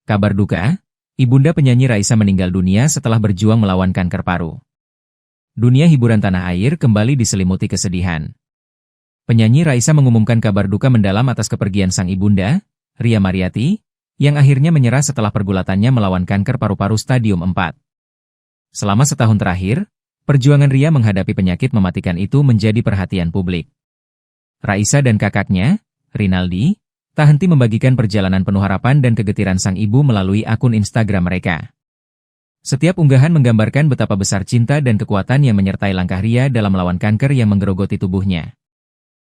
Kabar duka, ibunda penyanyi Raisa meninggal dunia setelah berjuang melawan kanker paru. Dunia hiburan tanah air kembali diselimuti kesedihan. Penyanyi Raisa mengumumkan kabar duka mendalam atas kepergian sang ibunda, Ria Mariati, yang akhirnya menyerah setelah pergulatannya melawan kanker paru-paru stadium 4. Selama setahun terakhir, perjuangan Ria menghadapi penyakit mematikan itu menjadi perhatian publik. Raisa dan kakaknya, Rinaldi, tak henti membagikan perjalanan penuh harapan dan kegetiran sang ibu melalui akun Instagram mereka. Setiap unggahan menggambarkan betapa besar cinta dan kekuatan yang menyertai langkah Ria dalam melawan kanker yang menggerogoti tubuhnya.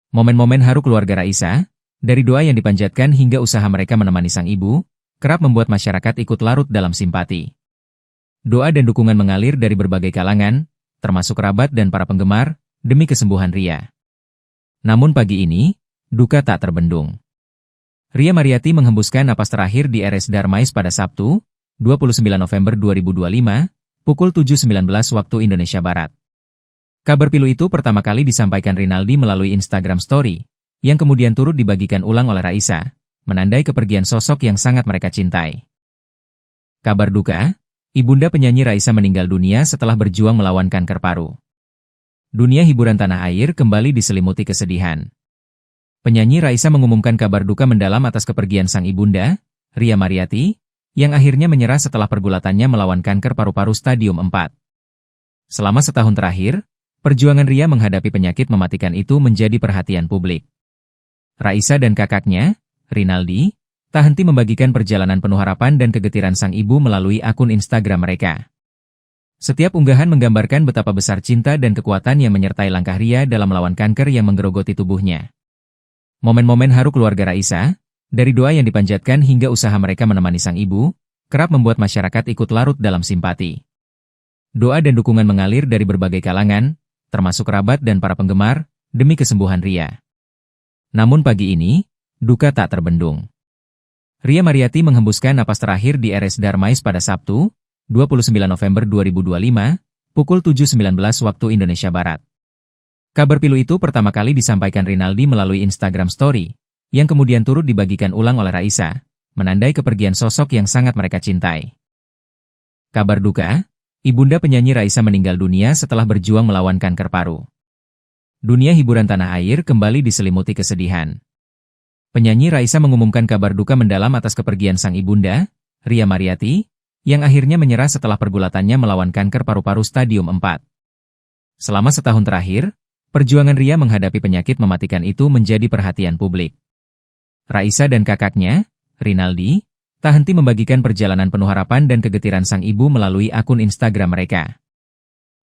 Momen-momen haru keluarga Raisa, dari doa yang dipanjatkan hingga usaha mereka menemani sang ibu, kerap membuat masyarakat ikut larut dalam simpati. Doa dan dukungan mengalir dari berbagai kalangan, termasuk kerabat dan para penggemar, demi kesembuhan Ria. Namun pagi ini, duka tak terbendung. Ria Mariati menghembuskan napas terakhir di RS Darmais pada Sabtu, 29 November 2025, pukul 7.19 waktu Indonesia Barat. Kabar pilu itu pertama kali disampaikan Rinaldi melalui Instagram Story, yang kemudian turut dibagikan ulang oleh Raisa, menandai kepergian sosok yang sangat mereka cintai. Kabar duka, ibunda penyanyi Raisa meninggal dunia setelah berjuang melawan kanker paru. Dunia hiburan tanah air kembali diselimuti kesedihan. Penyanyi Raisa mengumumkan kabar duka mendalam atas kepergian sang ibunda, Ria Mariati, yang akhirnya menyerah setelah pergulatannya melawan kanker paru-paru stadium 4. Selama setahun terakhir, perjuangan Ria menghadapi penyakit mematikan itu menjadi perhatian publik. Raisa dan kakaknya, Rinaldi, tak henti membagikan perjalanan penuh harapan dan kegetiran sang ibu melalui akun Instagram mereka. Setiap unggahan menggambarkan betapa besar cinta dan kekuatan yang menyertai langkah Ria dalam melawan kanker yang menggerogoti tubuhnya. Momen-momen haru keluarga Raisa, dari doa yang dipanjatkan hingga usaha mereka menemani sang ibu, kerap membuat masyarakat ikut larut dalam simpati. Doa dan dukungan mengalir dari berbagai kalangan, termasuk kerabat dan para penggemar, demi kesembuhan Ria. Namun pagi ini, duka tak terbendung. Ria Mariati menghembuskan napas terakhir di RS Darmais pada Sabtu, 29 November 2025, pukul 7.19 waktu Indonesia Barat. Kabar pilu itu pertama kali disampaikan Rinaldi melalui Instagram Story, yang kemudian turut dibagikan ulang oleh Raisa, menandai kepergian sosok yang sangat mereka cintai. Kabar duka, ibunda penyanyi Raisa meninggal dunia setelah berjuang melawan kanker paru. Dunia hiburan tanah air kembali diselimuti kesedihan. Penyanyi Raisa mengumumkan kabar duka mendalam atas kepergian sang ibunda, Ria Mariati, yang akhirnya menyerah setelah pergulatannya melawan kanker paru-paru stadium 4. Selama setahun terakhir, perjuangan Ria menghadapi penyakit mematikan itu menjadi perhatian publik. Raisa dan kakaknya, Rinaldi, tak henti membagikan perjalanan penuh harapan dan kegetiran sang ibu melalui akun Instagram mereka.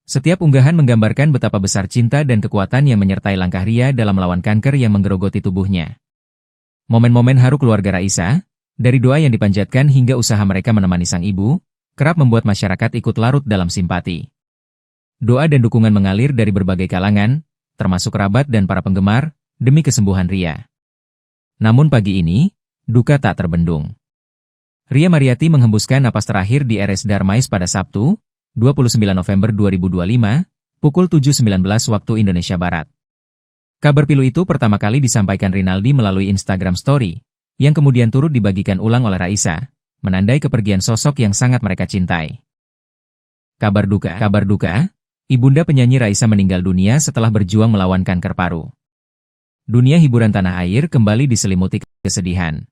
Setiap unggahan menggambarkan betapa besar cinta dan kekuatan yang menyertai langkah Ria dalam melawan kanker yang menggerogoti tubuhnya. Momen-momen haru keluarga Raisa, dari doa yang dipanjatkan hingga usaha mereka menemani sang ibu, kerap membuat masyarakat ikut larut dalam simpati. Doa dan dukungan mengalir dari berbagai kalangan, termasuk kerabat dan para penggemar, demi kesembuhan Ria. Namun pagi ini, duka tak terbendung. Ria Mariati menghembuskan napas terakhir di RS Darmais pada Sabtu, 29 November 2025, pukul 7.19 waktu Indonesia Barat. Kabar pilu itu pertama kali disampaikan Rinaldi melalui Instagram Story, yang kemudian turut dibagikan ulang oleh Raisa, menandai kepergian sosok yang sangat mereka cintai. Kabar duka, ibunda penyanyi Raisa meninggal dunia setelah berjuang melawan kanker paru. Dunia hiburan tanah air kembali diselimuti kesedihan.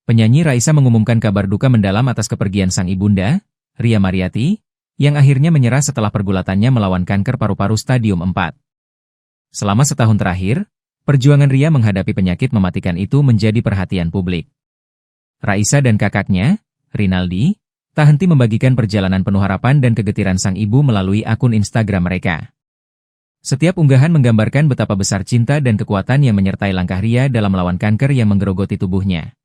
Penyanyi Raisa mengumumkan kabar duka mendalam atas kepergian sang ibunda, Ria Mariati, yang akhirnya menyerah setelah pergulatannya melawan kanker paru-paru stadium 4. Selama setahun terakhir, perjuangan Ria menghadapi penyakit mematikan itu menjadi perhatian publik. Raisa dan kakaknya, Rinaldi, tak henti membagikan perjalanan penuh harapan dan kegetiran sang ibu melalui akun Instagram mereka. Setiap unggahan menggambarkan betapa besar cinta dan kekuatan yang menyertai langkah Ria dalam melawan kanker yang menggerogoti tubuhnya.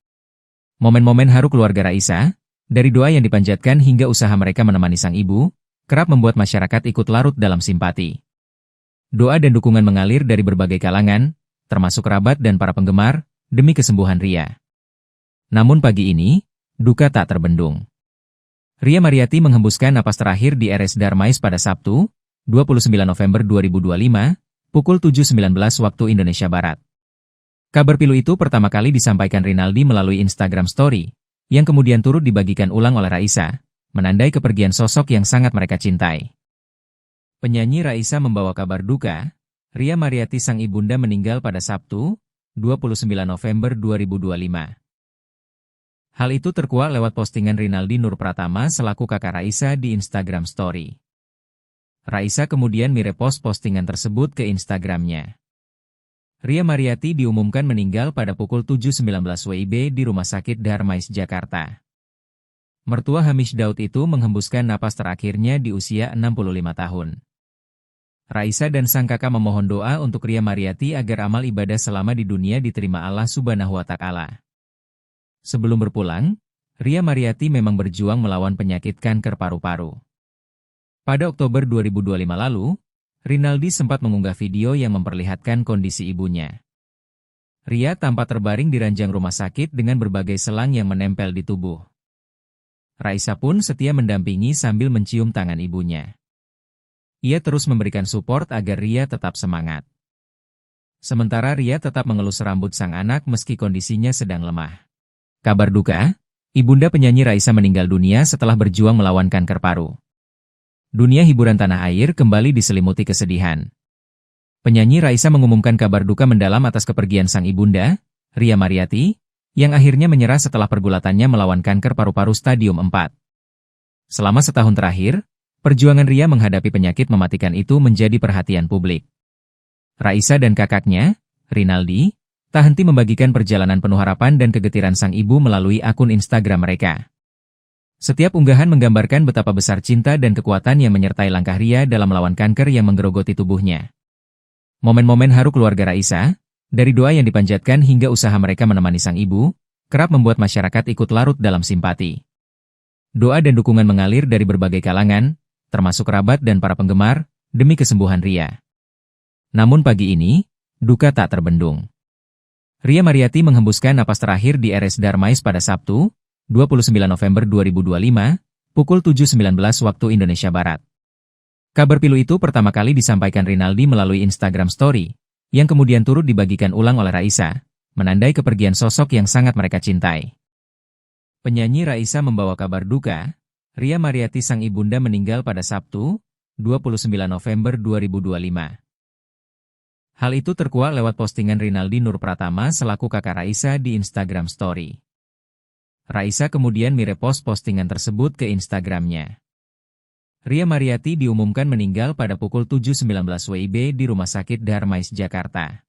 Momen-momen haru keluarga Raisa, dari doa yang dipanjatkan hingga usaha mereka menemani sang ibu, kerap membuat masyarakat ikut larut dalam simpati. Doa dan dukungan mengalir dari berbagai kalangan, termasuk kerabat dan para penggemar, demi kesembuhan Ria. Namun pagi ini, duka tak terbendung. Ria Mariati menghembuskan napas terakhir di RS Darmais pada Sabtu, 29 November 2025, pukul 7.19 waktu Indonesia Barat. Kabar pilu itu pertama kali disampaikan Rinaldi melalui Instagram Story, yang kemudian turut dibagikan ulang oleh Raisa, menandai kepergian sosok yang sangat mereka cintai. Penyanyi Raisa membawa kabar duka, Ria Mariati sang ibunda meninggal pada Sabtu, 29 November 2025. Hal itu terkuak lewat postingan Rinaldi Nur Pratama selaku kakak Raisa di Instagram Story. Raisa kemudian merepost postingan tersebut ke Instagramnya. Ria Mariati diumumkan meninggal pada pukul 7.19 WIB di Rumah Sakit Darmais, Jakarta. Mertua Hamish Daud itu menghembuskan napas terakhirnya di usia 65 tahun. Raisa dan sang kakak memohon doa untuk Ria Mariati agar amal ibadah selama di dunia diterima Allah Subhanahu wa Ta'ala. Sebelum berpulang, Ria Mariati memang berjuang melawan penyakit kanker paru-paru. Pada Oktober 2025 lalu, Rinaldi sempat mengunggah video yang memperlihatkan kondisi ibunya. Ria tampak terbaring di ranjang rumah sakit dengan berbagai selang yang menempel di tubuh. Raisa pun setia mendampingi sambil mencium tangan ibunya. Ia terus memberikan support agar Ria tetap semangat. Sementara Ria tetap mengelus rambut sang anak meski kondisinya sedang lemah. Kabar duka, ibunda penyanyi Raisa meninggal dunia setelah berjuang melawan kanker paru. Dunia hiburan tanah air kembali diselimuti kesedihan. Penyanyi Raisa mengumumkan kabar duka mendalam atas kepergian sang ibunda, Ria Mariati, yang akhirnya menyerah setelah pergulatannya melawan kanker paru-paru stadium 4. Selama setahun terakhir, perjuangan Ria menghadapi penyakit mematikan itu menjadi perhatian publik. Raisa dan kakaknya, Rinaldi, tak henti membagikan perjalanan penuh harapan dan kegetiran sang ibu melalui akun Instagram mereka. Setiap unggahan menggambarkan betapa besar cinta dan kekuatan yang menyertai langkah Ria dalam melawan kanker yang menggerogoti tubuhnya. Momen-momen haru keluarga Raisa, dari doa yang dipanjatkan hingga usaha mereka menemani sang ibu, kerap membuat masyarakat ikut larut dalam simpati. Doa dan dukungan mengalir dari berbagai kalangan, termasuk kerabat dan para penggemar, demi kesembuhan Ria. Namun pagi ini, duka tak terbendung. Ria Mariati menghembuskan napas terakhir di RS Darmais pada Sabtu, 29 November 2025, pukul 7.19 waktu Indonesia Barat. Kabar pilu itu pertama kali disampaikan Rinaldi melalui Instagram Story, yang kemudian turut dibagikan ulang oleh Raisa, menandai kepergian sosok yang sangat mereka cintai. Penyanyi Raisa membawa kabar duka, Ria Mariati sang ibunda meninggal pada Sabtu, 29 November 2025. Hal itu terkuak lewat postingan Rinaldi Nur Pratama selaku kakak Raisa di Instagram Story. Raisa kemudian merepost postingan tersebut ke Instagramnya. Ria Mariati diumumkan meninggal pada pukul 7.19 WIB di Rumah Sakit Darmais, Jakarta.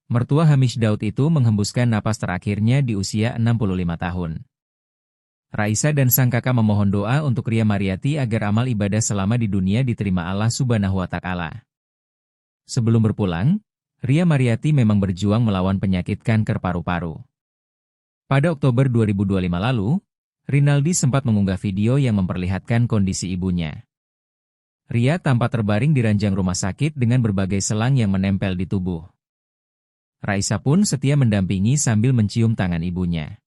Mertua Hamish Daud itu menghembuskan napas terakhirnya di usia 65 tahun. Raisa dan sang kakak memohon doa untuk Ria Mariati agar amal ibadah selama di dunia diterima Allah Subhanahu wa Ta'ala. Sebelum berpulang, Ria Mariati memang berjuang melawan penyakit kanker paru-paru. Pada Oktober 2025 lalu, Rinaldi sempat mengunggah video yang memperlihatkan kondisi ibunya. Ria tampak terbaring di ranjang rumah sakit dengan berbagai selang yang menempel di tubuh. Raisa pun setia mendampingi sambil mencium tangan ibunya.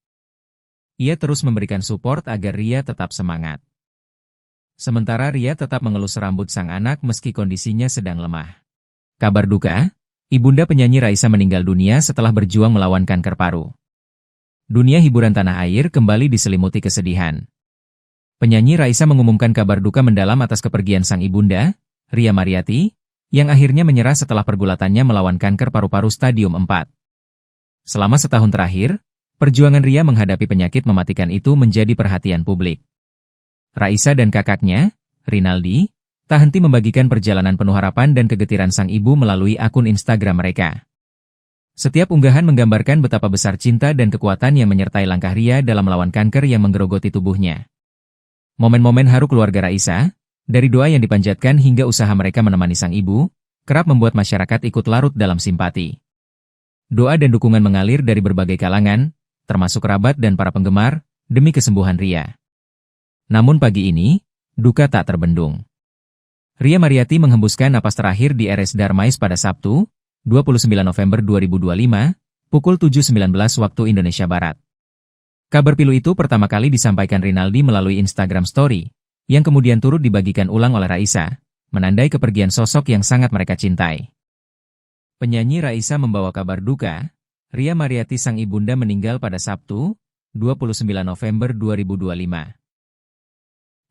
Ia terus memberikan support agar Ria tetap semangat. Sementara Ria tetap mengelus rambut sang anak meski kondisinya sedang lemah. Kabar duka, ibunda penyanyi Raisa meninggal dunia setelah berjuang melawan kanker paru. Dunia hiburan tanah air kembali diselimuti kesedihan. Penyanyi Raisa mengumumkan kabar duka mendalam atas kepergian sang ibunda, Ria Mariati, yang akhirnya menyerah setelah pergulatannya melawan kanker paru-paru stadium 4. Selama setahun terakhir, perjuangan Ria menghadapi penyakit mematikan itu menjadi perhatian publik. Raisa dan kakaknya, Rinaldi, tak henti membagikan perjalanan penuh harapan dan kegetiran sang ibu melalui akun Instagram mereka. Setiap unggahan menggambarkan betapa besar cinta dan kekuatan yang menyertai langkah Ria dalam melawan kanker yang menggerogoti tubuhnya. Momen-momen haru keluarga Raisa, dari doa yang dipanjatkan hingga usaha mereka menemani sang ibu, kerap membuat masyarakat ikut larut dalam simpati. Doa dan dukungan mengalir dari berbagai kalangan, termasuk kerabat dan para penggemar, demi kesembuhan Ria. Namun pagi ini, duka tak terbendung. Ria Mariati menghembuskan napas terakhir di RS Darmais pada Sabtu, 29 November 2025, pukul 7.19 waktu Indonesia Barat. Kabar pilu itu pertama kali disampaikan Rinaldi melalui Instagram Story, yang kemudian turut dibagikan ulang oleh Raisa, menandai kepergian sosok yang sangat mereka cintai. Penyanyi Raisa membawa kabar duka, Ria Mariati sang ibunda meninggal pada Sabtu, 29 November 2025.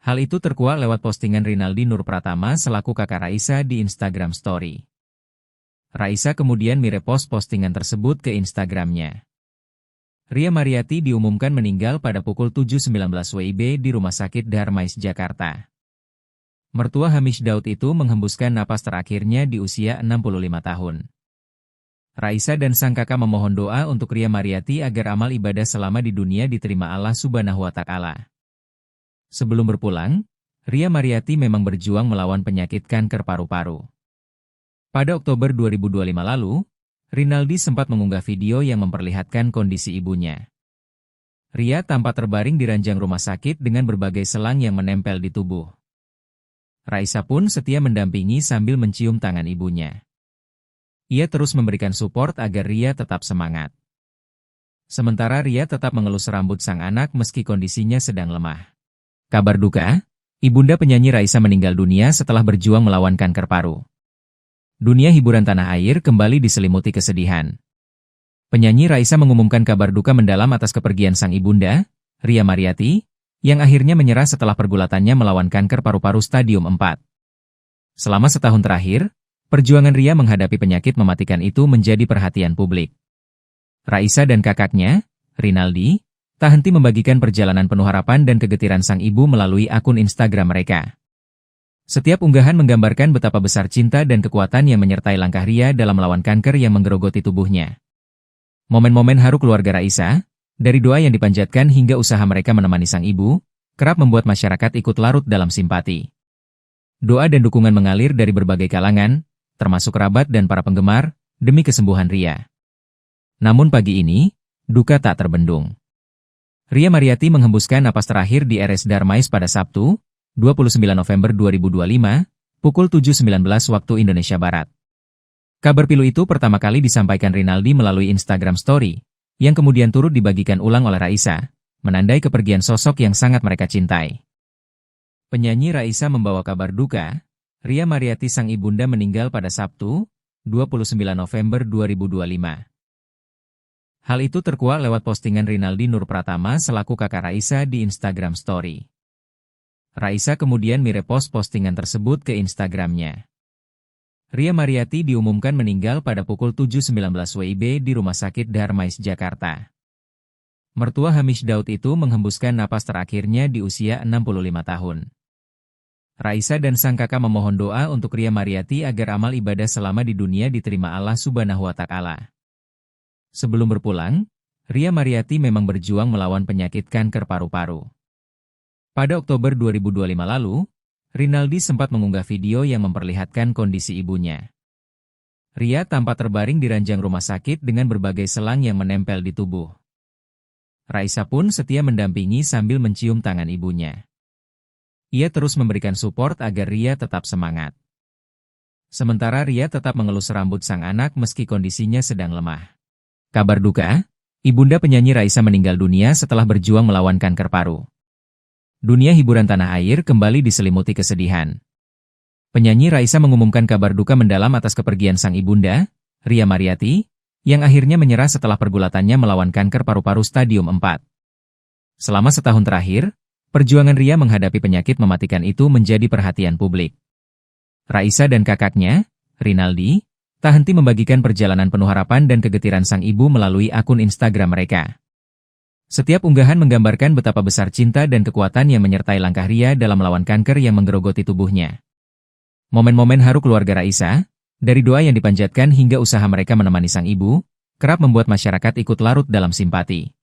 Hal itu terkuak lewat postingan Rinaldi Nur Pratama selaku kakak Raisa di Instagram Story. Raisa kemudian merepost postingan tersebut ke Instagramnya. Ria Mariati diumumkan meninggal pada pukul 7.19 WIB di Rumah Sakit Darmais, Jakarta. Mertua Hamish Daud itu menghembuskan napas terakhirnya di usia 65 tahun. Raisa dan sang kakak memohon doa untuk Ria Mariati agar amal ibadah selama di dunia diterima Allah Subhanahu wa Ta'ala. Sebelum berpulang, Ria Mariati memang berjuang melawan penyakit kanker paru-paru. Pada Oktober 2025 lalu, Rinaldi sempat mengunggah video yang memperlihatkan kondisi ibunya. Ria tampak terbaring di ranjang rumah sakit dengan berbagai selang yang menempel di tubuh. Raisa pun setia mendampingi sambil mencium tangan ibunya. Ia terus memberikan support agar Ria tetap semangat. Sementara Ria tetap mengelus rambut sang anak meski kondisinya sedang lemah. Kabar duka, ibunda penyanyi Raisa meninggal dunia setelah berjuang melawan kanker paru. Dunia hiburan tanah air kembali diselimuti kesedihan. Penyanyi Raisa mengumumkan kabar duka mendalam atas kepergian sang ibunda, Ria Mariati, yang akhirnya menyerah setelah pergulatannya melawan kanker paru-paru stadium 4. Selama setahun terakhir, perjuangan Ria menghadapi penyakit mematikan itu menjadi perhatian publik. Raisa dan kakaknya, Rinaldi, tak henti membagikan perjalanan penuh harapan dan kegetiran sang ibu melalui akun Instagram mereka. Setiap unggahan menggambarkan betapa besar cinta dan kekuatan yang menyertai langkah Ria dalam melawan kanker yang menggerogoti tubuhnya. Momen-momen haru keluarga Raisa, dari doa yang dipanjatkan hingga usaha mereka menemani sang ibu, kerap membuat masyarakat ikut larut dalam simpati. Doa dan dukungan mengalir dari berbagai kalangan, termasuk kerabat dan para penggemar, demi kesembuhan Ria. Namun pagi ini, duka tak terbendung. Ria Mariati menghembuskan napas terakhir di RS Darmais pada Sabtu, 29 November 2025, pukul 7.19 waktu Indonesia Barat. Kabar pilu itu pertama kali disampaikan Rinaldi melalui Instagram Story, yang kemudian turut dibagikan ulang oleh Raisa, menandai kepergian sosok yang sangat mereka cintai. Penyanyi Raisa membawa kabar duka, Ria Mariati sang ibunda meninggal pada Sabtu, 29 November 2025. Hal itu terkuak lewat postingan Rinaldi Nur Pratama selaku kakak Raisa di Instagram Story. Raisa kemudian merepost postingan tersebut ke Instagramnya. Ria Mariati diumumkan meninggal pada pukul 7.19 WIB di Rumah Sakit Darmais, Jakarta. Mertua Hamish Daud itu menghembuskan napas terakhirnya di usia 65 tahun. Raisa dan sang kakak memohon doa untuk Ria Mariati agar amal ibadah selama di dunia diterima Allah Subhanahu wa Ta'ala. Sebelum berpulang, Ria Mariati memang berjuang melawan penyakit kanker paru-paru. Pada Oktober 2025 lalu, Rinaldi sempat mengunggah video yang memperlihatkan kondisi ibunya. Ria tampak terbaring di ranjang rumah sakit dengan berbagai selang yang menempel di tubuh. Raisa pun setia mendampingi sambil mencium tangan ibunya. Ia terus memberikan support agar Ria tetap semangat. Sementara Ria tetap mengelus rambut sang anak meski kondisinya sedang lemah. Kabar duka, ibunda penyanyi Raisa meninggal dunia setelah berjuang melawan kanker paru. Dunia hiburan tanah air kembali diselimuti kesedihan. Penyanyi Raisa mengumumkan kabar duka mendalam atas kepergian sang ibunda, Ria Mariati, yang akhirnya menyerah setelah pergulatannya melawan kanker paru-paru stadium 4. Selama setahun terakhir, perjuangan Ria menghadapi penyakit mematikan itu menjadi perhatian publik. Raisa dan kakaknya, Rinaldi, tak henti membagikan perjalanan penuh harapan dan kegetiran sang ibu melalui akun Instagram mereka. Setiap unggahan menggambarkan betapa besar cinta dan kekuatan yang menyertai langkah Ria dalam melawan kanker yang menggerogoti tubuhnya. Momen-momen haru keluarga Raisa, dari doa yang dipanjatkan hingga usaha mereka menemani sang ibu, kerap membuat masyarakat ikut larut dalam simpati.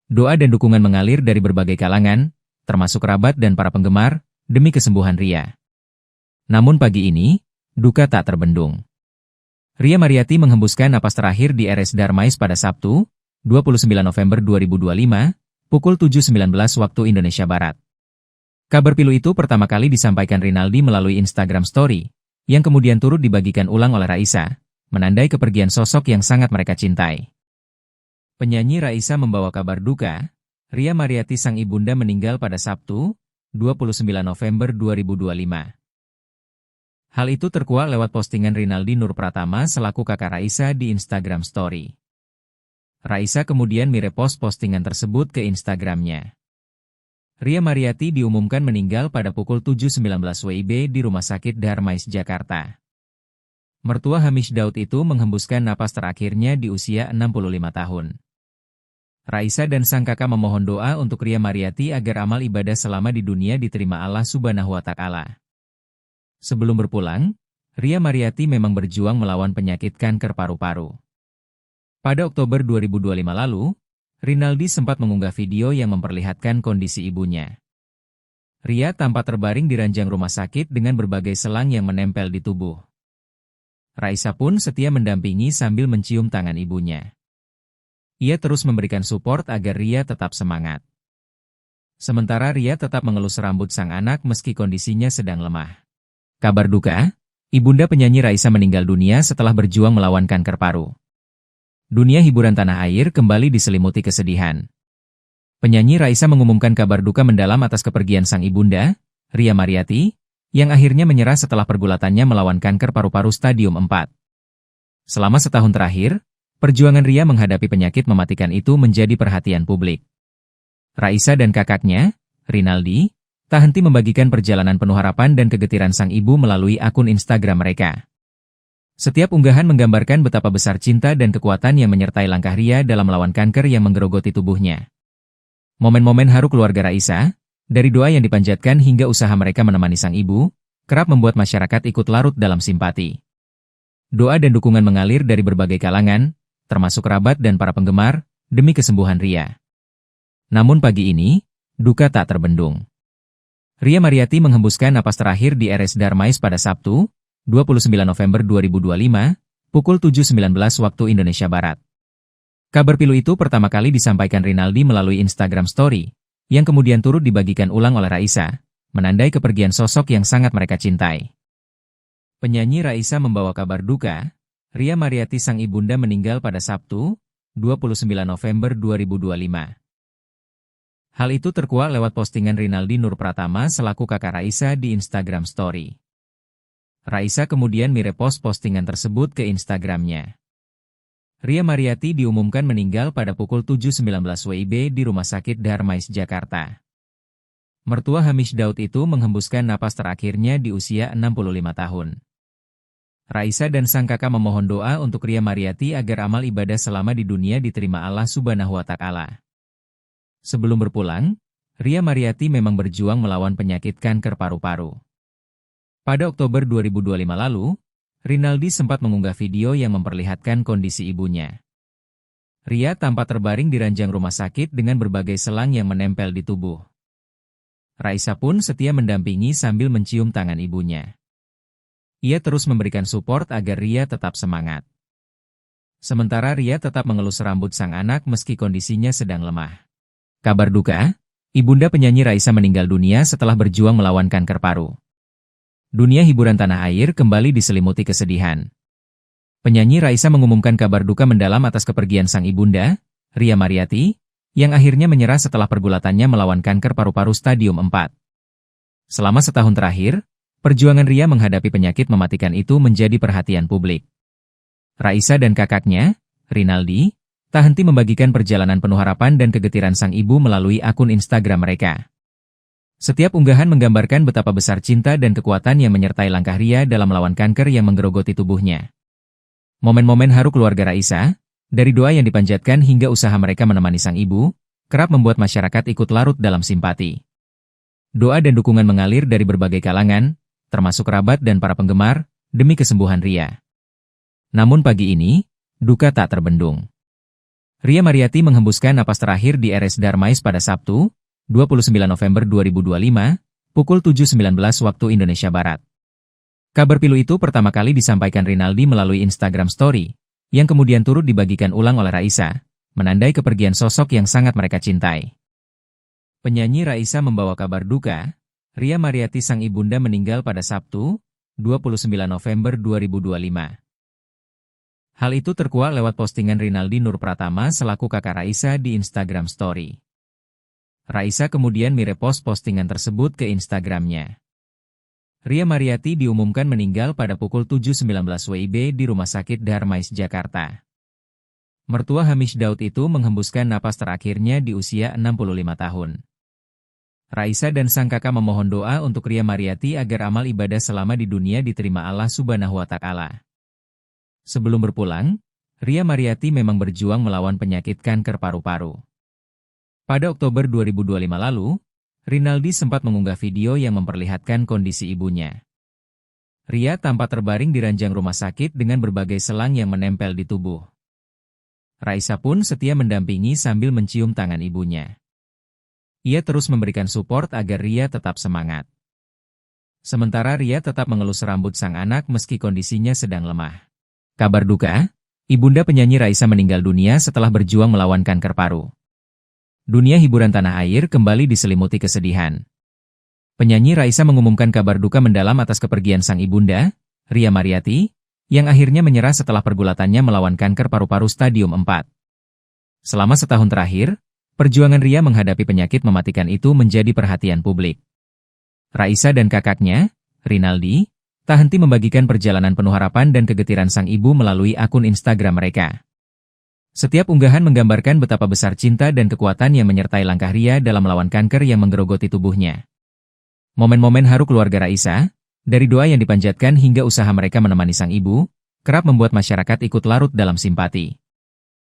Doa dan dukungan mengalir dari berbagai kalangan, termasuk kerabat dan para penggemar, demi kesembuhan Ria. Namun pagi ini, duka tak terbendung. Ria Mariati menghembuskan napas terakhir di RS Darmais pada Sabtu, 29 November 2025, pukul 7.19 waktu Indonesia Barat. Kabar pilu itu pertama kali disampaikan Rinaldi melalui Instagram Story, yang kemudian turut dibagikan ulang oleh Raisa, menandai kepergian sosok yang sangat mereka cintai. Penyanyi Raisa membawa kabar duka, Ria Mariati sang ibunda meninggal pada Sabtu, 29 November 2025. Hal itu terkuak lewat postingan Rinaldi Nur Pratama selaku kakak Raisa di Instagram Story. Raisa kemudian merepost postingan tersebut ke Instagramnya. Ria Mariati diumumkan meninggal pada pukul 7.19 WIB di Rumah Sakit Darmais, Jakarta. Mertua Hamish Daud itu menghembuskan napas terakhirnya di usia 65 tahun. Raisa dan sang kakak memohon doa untuk Ria Mariati agar amal ibadah selama di dunia diterima Allah Subhanahu wa Ta'ala. Sebelum berpulang, Ria Mariati memang berjuang melawan penyakit kanker paru-paru. Pada Oktober 2025 lalu, Rinaldi sempat mengunggah video yang memperlihatkan kondisi ibunya. Ria tampak terbaring di ranjang rumah sakit dengan berbagai selang yang menempel di tubuh. Raisa pun setia mendampingi sambil mencium tangan ibunya. Ia terus memberikan support agar Ria tetap semangat. Sementara Ria tetap mengelus rambut sang anak meski kondisinya sedang lemah. Kabar duka, ibunda penyanyi Raisa meninggal dunia setelah berjuang melawan kanker paru. Dunia hiburan tanah air kembali diselimuti kesedihan. Penyanyi Raisa mengumumkan kabar duka mendalam atas kepergian sang ibunda, Ria Mariati, yang akhirnya menyerah setelah pergulatannya melawan kanker paru-paru stadium 4. Selama setahun terakhir, perjuangan Ria menghadapi penyakit mematikan itu menjadi perhatian publik. Raisa dan kakaknya, Rinaldi, tak henti membagikan perjalanan penuh harapan dan kegetiran sang ibu melalui akun Instagram mereka. Setiap unggahan menggambarkan betapa besar cinta dan kekuatan yang menyertai langkah Ria dalam melawan kanker yang menggerogoti tubuhnya. Momen-momen haru keluarga Raisa, dari doa yang dipanjatkan hingga usaha mereka menemani sang ibu, kerap membuat masyarakat ikut larut dalam simpati. Doa dan dukungan mengalir dari berbagai kalangan, termasuk kerabat dan para penggemar, demi kesembuhan Ria. Namun pagi ini, duka tak terbendung. Ria Mariati menghembuskan napas terakhir di RS Darmais pada Sabtu, 29 November 2025, pukul 7.19 waktu Indonesia Barat. Kabar pilu itu pertama kali disampaikan Rinaldi melalui Instagram Story, yang kemudian turut dibagikan ulang oleh Raisa, menandai kepergian sosok yang sangat mereka cintai. Penyanyi Raisa membawa kabar duka, Ria Mariati sang ibunda meninggal pada Sabtu, 29 November 2025. Hal itu terkuak lewat postingan Rinaldi Nur Pratama selaku kakak Raisa di Instagram Story. Raisa kemudian merepost postingan tersebut ke Instagramnya. Ria Mariati diumumkan meninggal pada pukul 7.19 WIB di Rumah Sakit Darmais, Jakarta. Mertua Hamish Daud itu menghembuskan napas terakhirnya di usia 65 tahun. Raisa dan sang kakak memohon doa untuk Ria Mariati agar amal ibadah selama di dunia diterima Allah Subhanahu wa Ta'ala. Sebelum berpulang, Ria Mariati memang berjuang melawan penyakit kanker paru-paru. Pada Oktober 2025 lalu, Rinaldi sempat mengunggah video yang memperlihatkan kondisi ibunya. Ria tampak terbaring di ranjang rumah sakit dengan berbagai selang yang menempel di tubuh. Raisa pun setia mendampingi sambil mencium tangan ibunya. Ia terus memberikan support agar Ria tetap semangat. Sementara Ria tetap mengelus rambut sang anak meski kondisinya sedang lemah. Kabar duka, ibunda penyanyi Raisa meninggal dunia setelah berjuang melawan kanker paru. Dunia hiburan tanah air kembali diselimuti kesedihan. Penyanyi Raisa mengumumkan kabar duka mendalam atas kepergian sang ibunda, Ria Mariati, yang akhirnya menyerah setelah pergulatannya melawan kanker paru-paru stadium 4. Selama setahun terakhir, perjuangan Ria menghadapi penyakit mematikan itu menjadi perhatian publik. Raisa dan kakaknya, Rinaldi, tak henti membagikan perjalanan penuh harapan dan kegetiran sang ibu melalui akun Instagram mereka. Setiap unggahan menggambarkan betapa besar cinta dan kekuatan yang menyertai langkah Ria dalam melawan kanker yang menggerogoti tubuhnya. Momen-momen haru keluarga Raisa, dari doa yang dipanjatkan hingga usaha mereka menemani sang ibu, kerap membuat masyarakat ikut larut dalam simpati. Doa dan dukungan mengalir dari berbagai kalangan, termasuk kerabat dan para penggemar, demi kesembuhan Ria. Namun pagi ini, duka tak terbendung. Ria Mariati menghembuskan napas terakhir di RS Darmais pada Sabtu, 29 November 2025, pukul 7.19 waktu Indonesia Barat. Kabar pilu itu pertama kali disampaikan Rinaldi melalui Instagram Story, yang kemudian turut dibagikan ulang oleh Raisa, menandai kepergian sosok yang sangat mereka cintai. Penyanyi Raisa membawa kabar duka, Ria Mariati sang ibunda meninggal pada Sabtu, 29 November 2025. Hal itu terkuak lewat postingan Rinaldi Nur Pratama selaku kakak Raisa di Instagram Story. Raisa kemudian merepost postingan tersebut ke Instagramnya. Ria Mariati diumumkan meninggal pada pukul 7.19 WIB di Rumah Sakit Darmais, Jakarta. Mertua Hamish Daud itu menghembuskan napas terakhirnya di usia 65 tahun. Raisa dan sang kakak memohon doa untuk Ria Mariati agar amal ibadah selama di dunia diterima Allah Subhanahu wa Ta'ala. Sebelum berpulang, Ria Mariati memang berjuang melawan penyakit kanker paru-paru. Pada Oktober 2025 lalu, Rinaldi sempat mengunggah video yang memperlihatkan kondisi ibunya. Ria tampak terbaring di ranjang rumah sakit dengan berbagai selang yang menempel di tubuh. Raisa pun setia mendampingi sambil mencium tangan ibunya. Ia terus memberikan support agar Ria tetap semangat. Sementara Ria tetap mengelus rambut sang anak meski kondisinya sedang lemah. Kabar duka, ibunda penyanyi Raisa meninggal dunia setelah berjuang melawan kanker paru. Dunia hiburan tanah air kembali diselimuti kesedihan. Penyanyi Raisa mengumumkan kabar duka mendalam atas kepergian sang ibunda, Ria Mariati, yang akhirnya menyerah setelah pergulatannya melawan kanker paru-paru stadium 4. Selama setahun terakhir, perjuangan Ria menghadapi penyakit mematikan itu menjadi perhatian publik. Raisa dan kakaknya, Rinaldi, tak henti membagikan perjalanan penuh harapan dan kegetiran sang ibu melalui akun Instagram mereka. Setiap unggahan menggambarkan betapa besar cinta dan kekuatan yang menyertai langkah Ria dalam melawan kanker yang menggerogoti tubuhnya. Momen-momen haru keluarga Raisa, dari doa yang dipanjatkan hingga usaha mereka menemani sang ibu, kerap membuat masyarakat ikut larut dalam simpati.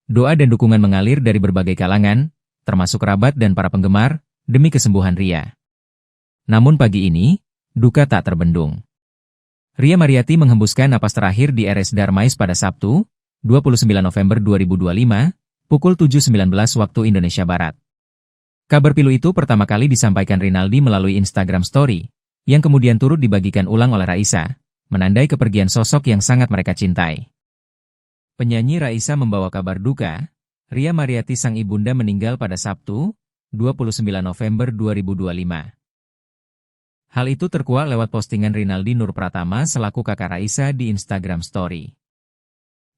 Doa dan dukungan mengalir dari berbagai kalangan, termasuk kerabat dan para penggemar, demi kesembuhan Ria. Namun pagi ini, duka tak terbendung. Ria Mariati menghembuskan napas terakhir di RS Darmais pada Sabtu, 29 November 2025, pukul 7.19 waktu Indonesia Barat. Kabar pilu itu pertama kali disampaikan Rinaldi melalui Instagram Story, yang kemudian turut dibagikan ulang oleh Raisa, menandai kepergian sosok yang sangat mereka cintai. Penyanyi Raisa membawa kabar duka, Ria Mariati sang ibunda meninggal pada Sabtu, 29 November 2025. Hal itu terkuak lewat postingan Rinaldi Nur Pratama selaku kakak Raisa di Instagram Story.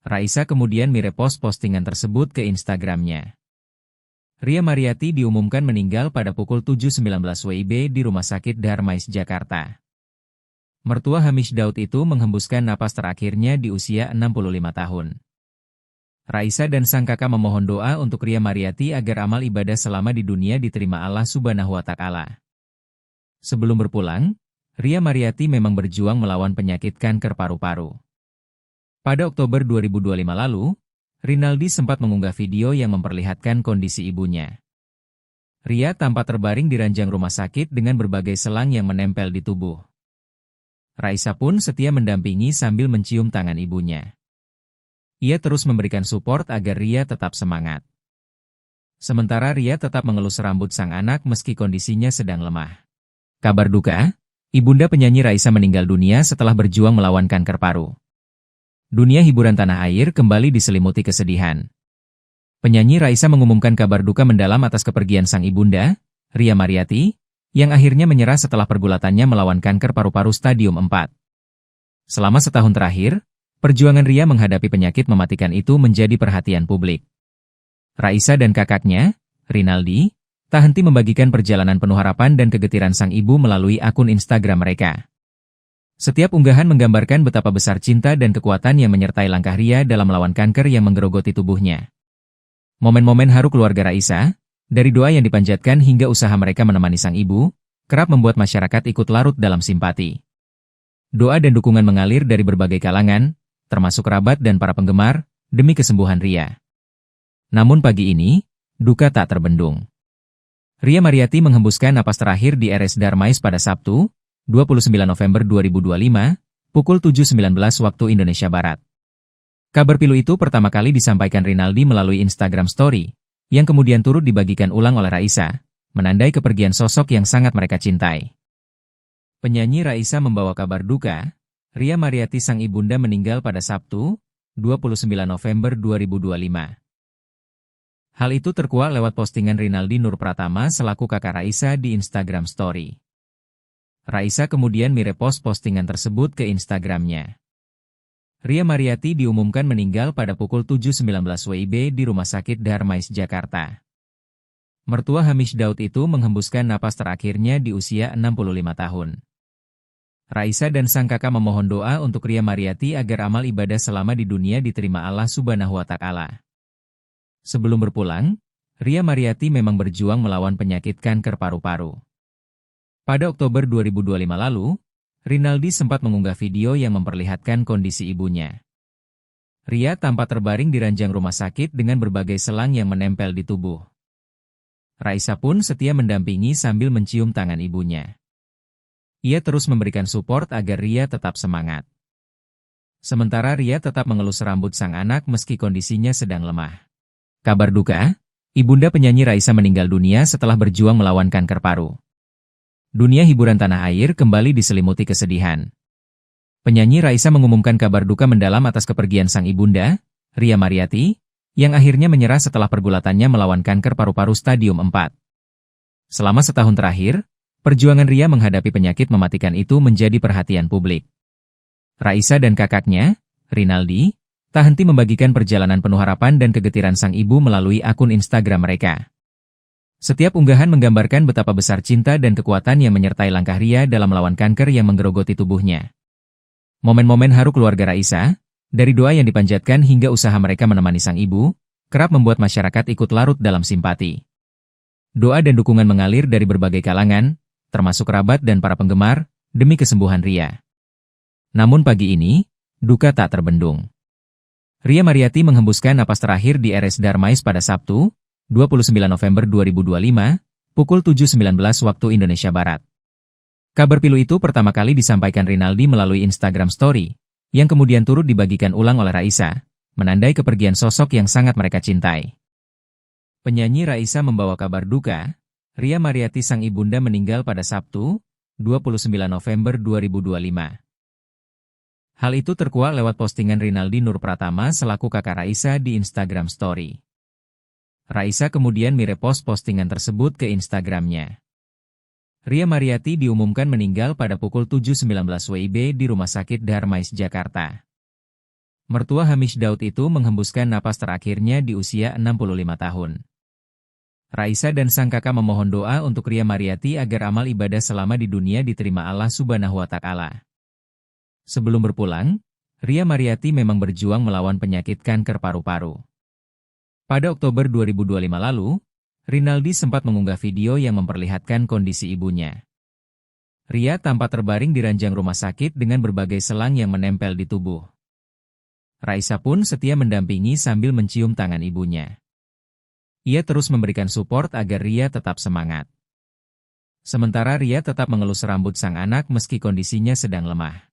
Raisa kemudian merepost postingan tersebut ke Instagramnya. Ria Mariati diumumkan meninggal pada pukul 7.19 WIB di Rumah Sakit Darmais, Jakarta. Mertua Hamish Daud itu menghembuskan napas terakhirnya di usia 65 tahun. Raisa dan sang kakak memohon doa untuk Ria Mariati agar amal ibadah selama di dunia diterima Allah Subhanahu wa Ta'ala. Sebelum berpulang, Ria Mariati memang berjuang melawan penyakit kanker paru-paru. Pada Oktober 2025 lalu, Rinaldi sempat mengunggah video yang memperlihatkan kondisi ibunya. Ria tampak terbaring di ranjang rumah sakit dengan berbagai selang yang menempel di tubuh. Raisa pun setia mendampingi sambil mencium tangan ibunya. Ia terus memberikan support agar Ria tetap semangat. Sementara Ria tetap mengelus rambut sang anak meski kondisinya sedang lemah. Kabar duka, ibunda penyanyi Raisa meninggal dunia setelah berjuang melawan kanker paru. Dunia hiburan tanah air kembali diselimuti kesedihan. Penyanyi Raisa mengumumkan kabar duka mendalam atas kepergian sang ibunda, Ria Mariati, yang akhirnya menyerah setelah pergulatannya melawan kanker paru-paru stadium 4. Selama setahun terakhir, perjuangan Ria menghadapi penyakit mematikan itu menjadi perhatian publik. Raisa dan kakaknya, Rinaldi, tak henti membagikan perjalanan penuh harapan dan kegetiran sang ibu melalui akun Instagram mereka. Setiap unggahan menggambarkan betapa besar cinta dan kekuatan yang menyertai langkah Ria dalam melawan kanker yang menggerogoti tubuhnya. Momen-momen haru keluarga Raisa, dari doa yang dipanjatkan hingga usaha mereka menemani sang ibu, kerap membuat masyarakat ikut larut dalam simpati. Doa dan dukungan mengalir dari berbagai kalangan, termasuk kerabat dan para penggemar, demi kesembuhan Ria. Namun pagi ini, duka tak terbendung. Ria Mariati menghembuskan napas terakhir di RS Darmais pada Sabtu, 29 November 2025, pukul 7.19 waktu Indonesia Barat. Kabar pilu itu pertama kali disampaikan Rinaldi melalui Instagram Story, yang kemudian turut dibagikan ulang oleh Raisa, menandai kepergian sosok yang sangat mereka cintai. Penyanyi Raisa membawa kabar duka, Ria Mariati sang ibunda meninggal pada Sabtu, 29 November 2025. Hal itu terkuak lewat postingan Rinaldi Nur Pratama selaku kakak Raisa di Instagram Story. Raisa kemudian merepost postingan tersebut ke Instagramnya. Ria Mariati diumumkan meninggal pada pukul 7.19 WIB di Rumah Sakit Darmais, Jakarta. Mertua Hamish Daud itu menghembuskan napas terakhirnya di usia 65 tahun. Raisa dan sang kakak memohon doa untuk Ria Mariati agar amal ibadah selama di dunia diterima Allah Subhanahu wa Ta'ala. Sebelum berpulang, Ria Mariati memang berjuang melawan penyakit kanker paru-paru. Pada Oktober 2025 lalu, Rinaldi sempat mengunggah video yang memperlihatkan kondisi ibunya. Ria tampak terbaring di ranjang rumah sakit dengan berbagai selang yang menempel di tubuh. Raisa pun setia mendampingi sambil mencium tangan ibunya. Ia terus memberikan support agar Ria tetap semangat. Sementara Ria tetap mengelus rambut sang anak meski kondisinya sedang lemah. Kabar duka, ibunda penyanyi Raisa meninggal dunia setelah berjuang melawan kanker paru. Dunia hiburan tanah air kembali diselimuti kesedihan. Penyanyi Raisa mengumumkan kabar duka mendalam atas kepergian sang ibunda, Ria Mariati, yang akhirnya menyerah setelah pergulatannya melawan kanker paru-paru stadium 4. Selama setahun terakhir, perjuangan Ria menghadapi penyakit mematikan itu menjadi perhatian publik. Raisa dan kakaknya, Rinaldi, tak henti membagikan perjalanan penuh harapan dan kegetiran sang ibu melalui akun Instagram mereka. Setiap unggahan menggambarkan betapa besar cinta dan kekuatan yang menyertai langkah Ria dalam melawan kanker yang menggerogoti tubuhnya. Momen-momen haru keluarga Raisa, dari doa yang dipanjatkan hingga usaha mereka menemani sang ibu, kerap membuat masyarakat ikut larut dalam simpati. Doa dan dukungan mengalir dari berbagai kalangan, termasuk kerabat dan para penggemar, demi kesembuhan Ria. Namun pagi ini, duka tak terbendung. Ria Mariati menghembuskan napas terakhir di RS Darmais pada Sabtu, 29 November 2025, pukul 7.19 waktu Indonesia Barat. Kabar pilu itu pertama kali disampaikan Rinaldi melalui Instagram Story, yang kemudian turut dibagikan ulang oleh Raisa, menandai kepergian sosok yang sangat mereka cintai. Penyanyi Raisa membawa kabar duka, Ria Mariati sang ibunda meninggal pada Sabtu, 29 November 2025. Hal itu terkuak lewat postingan Rinaldi Nur Pratama selaku kakak Raisa di Instagram Story. Raisa kemudian merepost postingan tersebut ke Instagramnya. Ria Mariati diumumkan meninggal pada pukul 7.19 WIB di Rumah Sakit Darmais, Jakarta. Mertua Hamish Daud itu menghembuskan napas terakhirnya di usia 65 tahun. Raisa dan sang kakak memohon doa untuk Ria Mariati agar amal ibadah selama di dunia diterima Allah Subhanahu wa Ta'ala. Sebelum berpulang, Ria Mariati memang berjuang melawan penyakit kanker paru-paru. Pada Oktober 2025 lalu, Rinaldi sempat mengunggah video yang memperlihatkan kondisi ibunya. Ria tampak terbaring di ranjang rumah sakit dengan berbagai selang yang menempel di tubuh. Raisa pun setia mendampingi sambil mencium tangan ibunya. Ia terus memberikan support agar Ria tetap semangat. Sementara Ria tetap mengelus rambut sang anak meski kondisinya sedang lemah.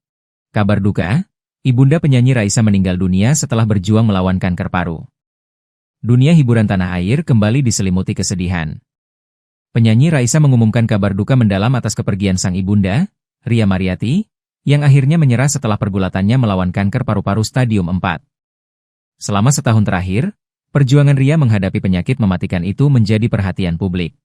Kabar duka, ibunda penyanyi Raisa meninggal dunia setelah berjuang melawan kanker paru. Dunia hiburan tanah air kembali diselimuti kesedihan. Penyanyi Raisa mengumumkan kabar duka mendalam atas kepergian sang ibunda, Ria Mariati, yang akhirnya menyerah setelah pergulatannya melawan kanker paru-paru stadium 4. Selama setahun terakhir, perjuangan Ria menghadapi penyakit mematikan itu menjadi perhatian publik.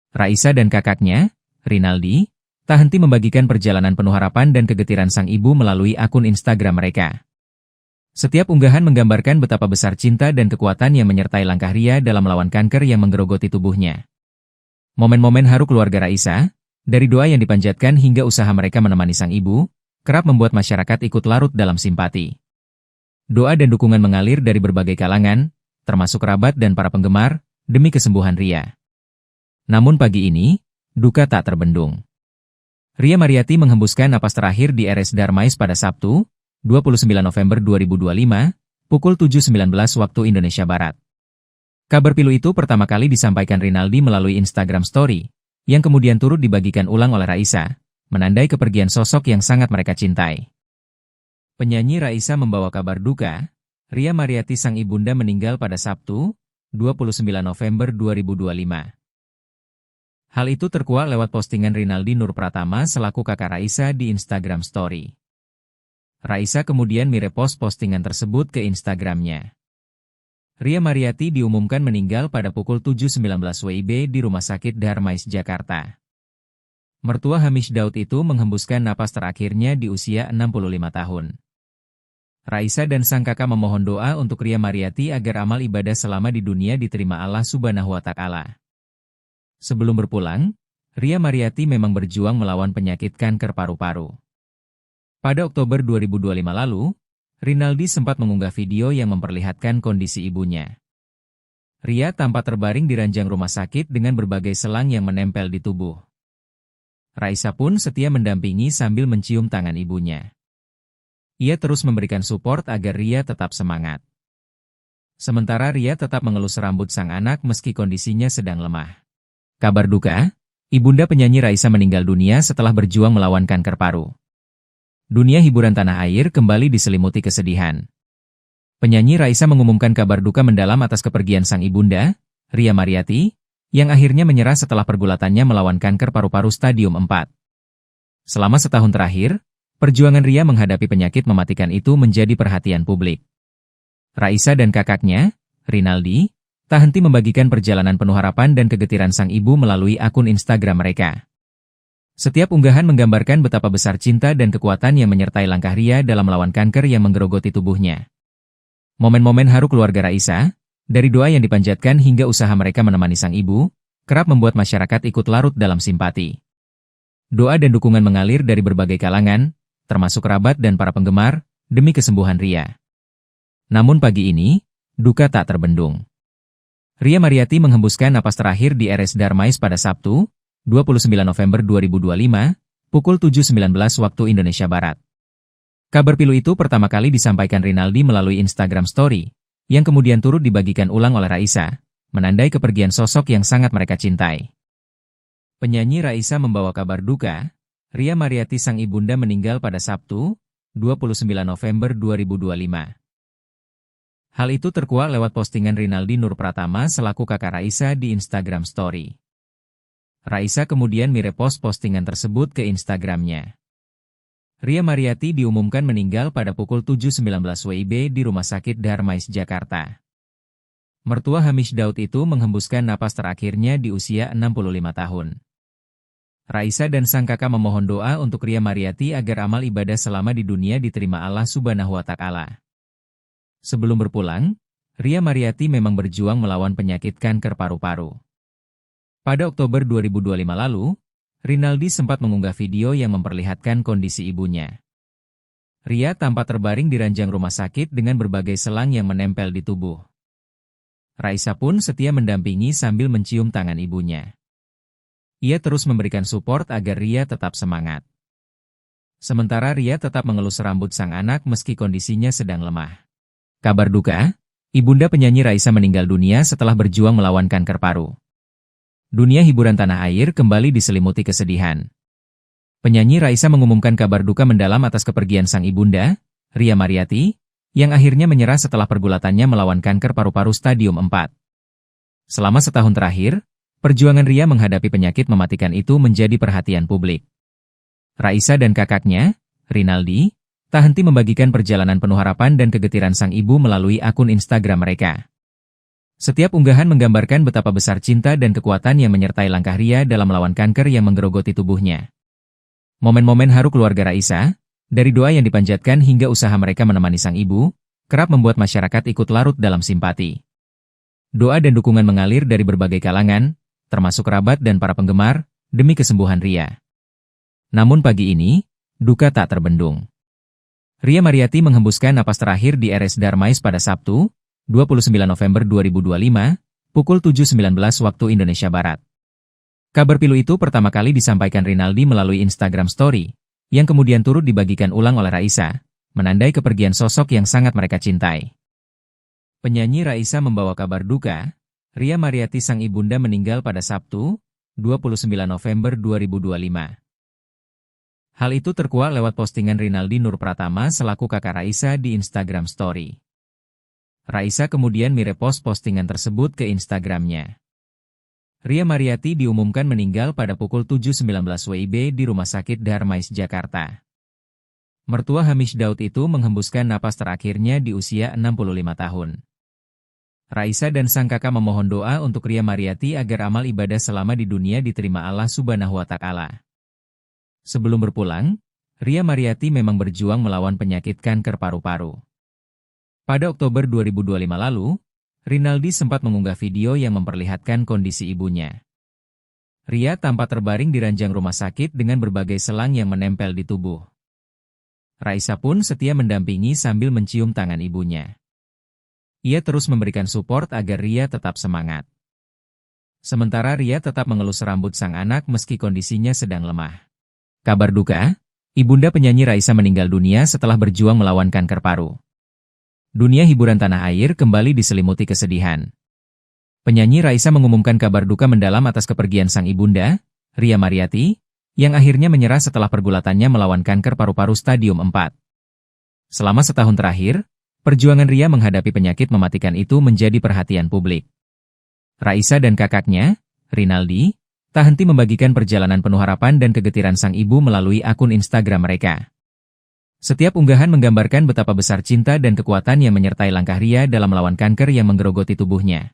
Raisa dan kakaknya, Rinaldi, tak henti membagikan perjalanan penuh harapan dan kegetiran sang ibu melalui akun Instagram mereka. Setiap unggahan menggambarkan betapa besar cinta dan kekuatan yang menyertai langkah Ria dalam melawan kanker yang menggerogoti tubuhnya. Momen-momen haru keluarga Raisa, dari doa yang dipanjatkan hingga usaha mereka menemani sang ibu, kerap membuat masyarakat ikut larut dalam simpati. Doa dan dukungan mengalir dari berbagai kalangan, termasuk kerabat dan para penggemar, demi kesembuhan Ria. Namun pagi ini, duka tak terbendung. Ria Mariati menghembuskan napas terakhir di RS Darmais pada Sabtu, 29 November 2025, pukul 7.19 waktu Indonesia Barat. Kabar pilu itu pertama kali disampaikan Rinaldi melalui Instagram Story, yang kemudian turut dibagikan ulang oleh Raisa, menandai kepergian sosok yang sangat mereka cintai. Penyanyi Raisa membawa kabar duka, Ria Mariati sang ibunda meninggal pada Sabtu, 29 November 2025. Hal itu terkuak lewat postingan Rinaldi Nur Pratama selaku kakak Raisa di Instagram Story. Raisa kemudian merepost postingan tersebut ke Instagramnya. Ria Mariati diumumkan meninggal pada pukul 7.19 WIB di Rumah Sakit Darmais, Jakarta. Mertua Hamish Daud itu menghembuskan napas terakhirnya di usia 65 tahun. Raisa dan sang kakak memohon doa untuk Ria Mariati agar amal ibadah selama di dunia diterima Allah Subhanahu wa Ta'ala. Sebelum berpulang, Ria Mariati memang berjuang melawan penyakit kanker paru-paru. Pada Oktober 2025 lalu, Rinaldi sempat mengunggah video yang memperlihatkan kondisi ibunya. Ria tampak terbaring di ranjang rumah sakit dengan berbagai selang yang menempel di tubuh. Raisa pun setia mendampingi sambil mencium tangan ibunya. Ia terus memberikan support agar Ria tetap semangat. Sementara Ria tetap mengelus rambut sang anak meski kondisinya sedang lemah. Kabar duka, ibunda penyanyi Raisa meninggal dunia setelah berjuang melawan kanker paru. Dunia hiburan tanah air kembali diselimuti kesedihan. Penyanyi Raisa mengumumkan kabar duka mendalam atas kepergian sang ibunda, Ria Mariati, yang akhirnya menyerah setelah pergulatannya melawan kanker paru-paru stadium 4. Selama setahun terakhir, perjuangan Ria menghadapi penyakit mematikan itu menjadi perhatian publik. Raisa dan kakaknya, Rinaldi, tak henti membagikan perjalanan penuh harapan dan kegetiran sang ibu melalui akun Instagram mereka. Setiap unggahan menggambarkan betapa besar cinta dan kekuatan yang menyertai langkah Ria dalam melawan kanker yang menggerogoti tubuhnya. Momen-momen haru keluarga Raisa, dari doa yang dipanjatkan hingga usaha mereka menemani sang ibu, kerap membuat masyarakat ikut larut dalam simpati. Doa dan dukungan mengalir dari berbagai kalangan, termasuk kerabat dan para penggemar, demi kesembuhan Ria. Namun pagi ini, duka tak terbendung. Ria Mariati menghembuskan napas terakhir di RS Darmais pada Sabtu, 29 November 2025, pukul 7.19 waktu Indonesia Barat. Kabar pilu itu pertama kali disampaikan Rinaldi melalui Instagram Story, yang kemudian turut dibagikan ulang oleh Raisa, menandai kepergian sosok yang sangat mereka cintai. Penyanyi Raisa membawa kabar duka, Ria Mariati sang ibunda meninggal pada Sabtu, 29 November 2025. Hal itu terkuak lewat postingan Rinaldi Nur Pratama selaku kakak Raisa di Instagram Story. Raisa kemudian merepost postingan tersebut ke Instagramnya. Ria Mariati diumumkan meninggal pada pukul 7.19 WIB di Rumah Sakit Darmais, Jakarta. Mertua Hamish Daud itu menghembuskan napas terakhirnya di usia 65 tahun. Raisa dan sang kakak memohon doa untuk Ria Mariati agar amal ibadah selama di dunia diterima Allah Subhanahu wa Ta'ala. Sebelum berpulang, Ria Mariati memang berjuang melawan penyakit kanker paru-paru. Pada Oktober 2025 lalu, Rinaldi sempat mengunggah video yang memperlihatkan kondisi ibunya. Ria tampak terbaring di ranjang rumah sakit dengan berbagai selang yang menempel di tubuh. Raisa pun setia mendampingi sambil mencium tangan ibunya. Ia terus memberikan support agar Ria tetap semangat. Sementara Ria tetap mengelus rambut sang anak meski kondisinya sedang lemah. Kabar duka, ibunda penyanyi Raisa meninggal dunia setelah berjuang melawan kanker paru. Dunia hiburan tanah air kembali diselimuti kesedihan. Penyanyi Raisa mengumumkan kabar duka mendalam atas kepergian sang ibunda, Ria Mariati, yang akhirnya menyerah setelah pergulatannya melawan kanker paru-paru stadium 4. Selama setahun terakhir, perjuangan Ria menghadapi penyakit mematikan itu menjadi perhatian publik. Raisa dan kakaknya, Rinaldi, tak henti membagikan perjalanan penuh harapan dan kegetiran sang ibu melalui akun Instagram mereka. Setiap unggahan menggambarkan betapa besar cinta dan kekuatan yang menyertai langkah Ria dalam melawan kanker yang menggerogoti tubuhnya. Momen-momen haru keluarga Raisa, dari doa yang dipanjatkan hingga usaha mereka menemani sang ibu, kerap membuat masyarakat ikut larut dalam simpati. Doa dan dukungan mengalir dari berbagai kalangan, termasuk kerabat dan para penggemar, demi kesembuhan Ria. Namun pagi ini, duka tak terbendung. Ria Mariati menghembuskan napas terakhir di RS Darmais pada Sabtu, 29 November 2025, pukul 7.19 waktu Indonesia Barat. Kabar pilu itu pertama kali disampaikan Rinaldi melalui Instagram Story, yang kemudian turut dibagikan ulang oleh Raisa, menandai kepergian sosok yang sangat mereka cintai. Penyanyi Raisa membawa kabar duka, Ria Mariati sang ibunda meninggal pada Sabtu, 29 November 2025. Hal itu terkuak lewat postingan Rinaldi Nur Pratama selaku kakak Raisa di Instagram Story. Raisa kemudian merepost postingan tersebut ke Instagramnya. Ria Mariati diumumkan meninggal pada pukul 7.19 WIB di Rumah Sakit Darmais, Jakarta. Mertua Hamish Daud itu menghembuskan napas terakhirnya di usia 65 tahun. Raisa dan sang kakak memohon doa untuk Ria Mariati agar amal ibadah selama di dunia diterima Allah Subhanahu wa Ta'ala. Sebelum berpulang, Ria Mariati memang berjuang melawan penyakit kanker paru-paru. Pada Oktober 2025 lalu, Rinaldi sempat mengunggah video yang memperlihatkan kondisi ibunya. Ria tampak terbaring di ranjang rumah sakit dengan berbagai selang yang menempel di tubuh. Raisa pun setia mendampingi sambil mencium tangan ibunya. Ia terus memberikan support agar Ria tetap semangat. Sementara Ria tetap mengelus rambut sang anak meski kondisinya sedang lemah. Kabar duka, ibunda penyanyi Raisa meninggal dunia setelah berjuang melawan kanker paru. Dunia hiburan tanah air kembali diselimuti kesedihan. Penyanyi Raisa mengumumkan kabar duka mendalam atas kepergian sang ibunda, Ria Mariati, yang akhirnya menyerah setelah pergulatannya melawan kanker paru-paru stadium 4. Selama setahun terakhir, perjuangan Ria menghadapi penyakit mematikan itu menjadi perhatian publik. Raisa dan kakaknya, Rinaldi, tak henti membagikan perjalanan penuh harapan dan kegetiran sang ibu melalui akun Instagram mereka. Setiap unggahan menggambarkan betapa besar cinta dan kekuatan yang menyertai langkah Ria dalam melawan kanker yang menggerogoti tubuhnya.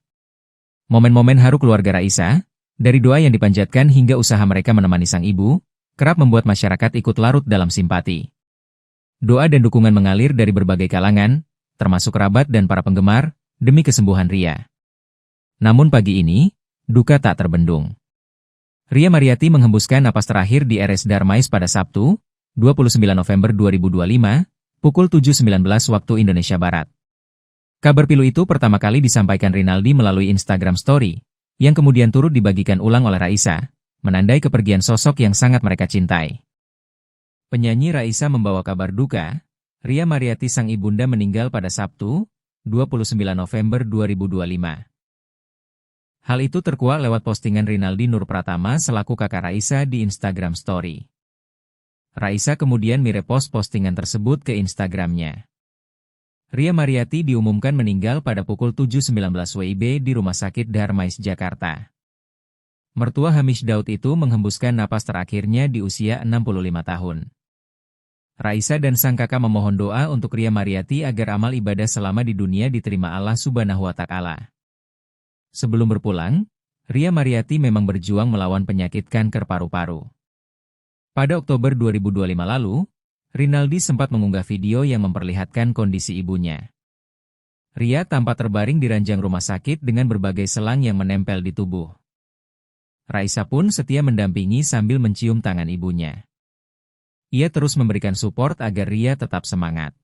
Momen-momen haru keluarga Raisa, dari doa yang dipanjatkan hingga usaha mereka menemani sang ibu, kerap membuat masyarakat ikut larut dalam simpati. Doa dan dukungan mengalir dari berbagai kalangan, termasuk kerabat dan para penggemar, demi kesembuhan Ria. Namun pagi ini, duka tak terbendung. Ria Mariati menghembuskan napas terakhir di RS Darmais pada Sabtu, 29 November 2025, pukul 7.19 waktu Indonesia Barat. Kabar pilu itu pertama kali disampaikan Rinaldi melalui Instagram Story, yang kemudian turut dibagikan ulang oleh Raisa, menandai kepergian sosok yang sangat mereka cintai. Penyanyi Raisa membawa kabar duka, Ria Mariati sang ibunda meninggal pada Sabtu, 29 November 2025. Hal itu terkuak lewat postingan Rinaldi Nur Pratama selaku kakak Raisa di Instagram Story. Raisa kemudian merepost postingan tersebut ke Instagramnya. Ria Mariati diumumkan meninggal pada pukul 7.19 WIB di Rumah Sakit Darmais, Jakarta. Mertua Hamish Daud itu menghembuskan napas terakhirnya di usia 65 tahun. Raisa dan sang kakak memohon doa untuk Ria Mariati agar amal ibadah selama di dunia diterima Allah Subhanahu wa Ta'ala. Sebelum berpulang, Ria Mariati memang berjuang melawan penyakit kanker paru-paru. Pada Oktober 2025 lalu, Rinaldi sempat mengunggah video yang memperlihatkan kondisi ibunya. Ria tampak terbaring di ranjang rumah sakit dengan berbagai selang yang menempel di tubuh. Raisa pun setia mendampingi sambil mencium tangan ibunya. Ia terus memberikan support agar Ria tetap semangat.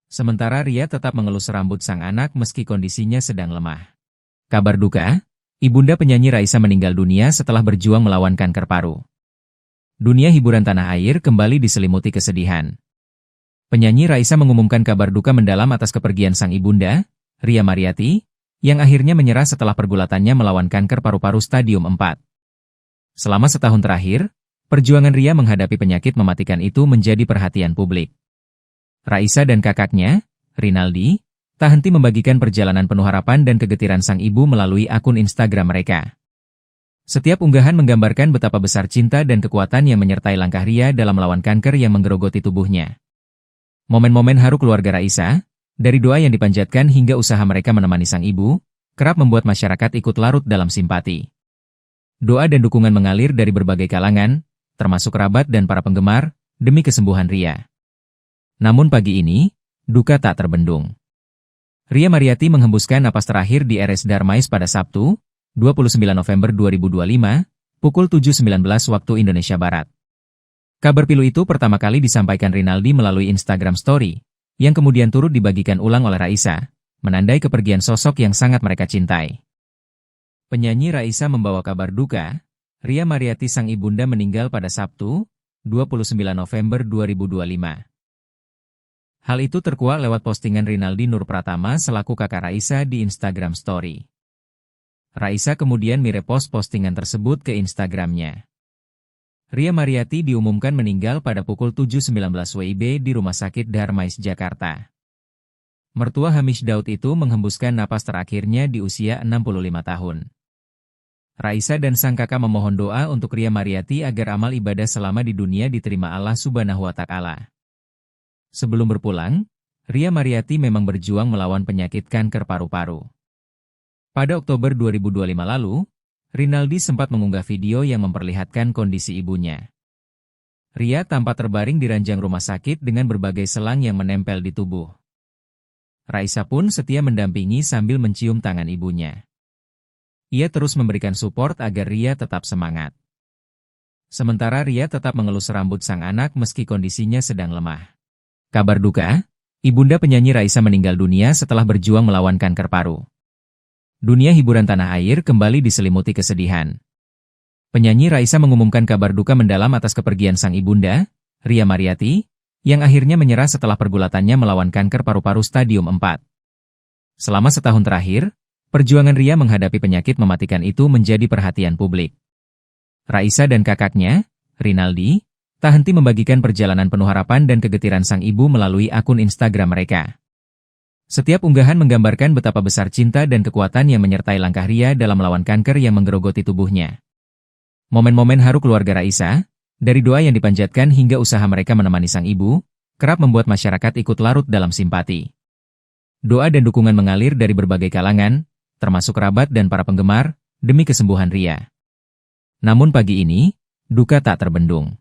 Sementara Ria tetap mengelus rambut sang anak meski kondisinya sedang lemah. Kabar duka, ibunda penyanyi Raisa meninggal dunia setelah berjuang melawan kanker paru. Dunia hiburan tanah air kembali diselimuti kesedihan. Penyanyi Raisa mengumumkan kabar duka mendalam atas kepergian sang ibunda, Ria Mariati, yang akhirnya menyerah setelah pergulatannya melawan kanker paru-paru stadium 4. Selama setahun terakhir, perjuangan Ria menghadapi penyakit mematikan itu menjadi perhatian publik. Raisa dan kakaknya, Rinaldi, tak henti membagikan perjalanan penuh harapan dan kegetiran sang ibu melalui akun Instagram mereka. Setiap unggahan menggambarkan betapa besar cinta dan kekuatan yang menyertai langkah Ria dalam melawan kanker yang menggerogoti tubuhnya. Momen-momen haru keluarga Raisa, dari doa yang dipanjatkan hingga usaha mereka menemani sang ibu, kerap membuat masyarakat ikut larut dalam simpati. Doa dan dukungan mengalir dari berbagai kalangan, termasuk kerabat dan para penggemar, demi kesembuhan Ria. Namun pagi ini, duka tak terbendung. Ria Mariati menghembuskan napas terakhir di RS Darmais pada Sabtu, 29 November 2025, pukul 7.19 waktu Indonesia Barat. Kabar pilu itu pertama kali disampaikan Rinaldi melalui Instagram Story, yang kemudian turut dibagikan ulang oleh Raisa, menandai kepergian sosok yang sangat mereka cintai. Penyanyi Raisa membawa kabar duka, Ria Mariati sang ibunda meninggal pada Sabtu, 29 November 2025. Hal itu terkuak lewat postingan Rinaldi Nur Pratama selaku kakak Raisa di Instagram Story. Raisa kemudian merepost postingan tersebut ke Instagramnya. Ria Mariati diumumkan meninggal pada pukul 7.19 WIB di Rumah Sakit Darmais, Jakarta. Mertua Hamish Daud itu menghembuskan napas terakhirnya di usia 65 tahun. Raisa dan sang kakak memohon doa untuk Ria Mariati agar amal ibadah selama di dunia diterima Allah Subhanahu wa Ta'ala. Sebelum berpulang, Ria Mariati memang berjuang melawan penyakit kanker paru-paru. Pada Oktober 2025 lalu, Rinaldi sempat mengunggah video yang memperlihatkan kondisi ibunya. Ria tampak terbaring di ranjang rumah sakit dengan berbagai selang yang menempel di tubuh. Raisa pun setia mendampingi sambil mencium tangan ibunya. Ia terus memberikan support agar Ria tetap semangat. Sementara Ria tetap mengelus rambut sang anak meski kondisinya sedang lemah. Kabar duka, Ibunda penyanyi Raisa meninggal dunia setelah berjuang melawan kanker paru. Dunia hiburan tanah air kembali diselimuti kesedihan. Penyanyi Raisa mengumumkan kabar duka mendalam atas kepergian sang ibunda, Ria Mariati, yang akhirnya menyerah setelah pergulatannya melawan kanker paru-paru stadium 4. Selama setahun terakhir, perjuangan Ria menghadapi penyakit mematikan itu menjadi perhatian publik. Raisa dan kakaknya, Rinaldi, tak henti membagikan perjalanan penuh harapan dan kegetiran sang ibu melalui akun Instagram mereka. Setiap unggahan menggambarkan betapa besar cinta dan kekuatan yang menyertai langkah Ria dalam melawan kanker yang menggerogoti tubuhnya. Momen-momen haru keluarga Raisa, dari doa yang dipanjatkan hingga usaha mereka menemani sang ibu, kerap membuat masyarakat ikut larut dalam simpati. Doa dan dukungan mengalir dari berbagai kalangan, termasuk kerabat dan para penggemar, demi kesembuhan Ria. Namun pagi ini, duka tak terbendung.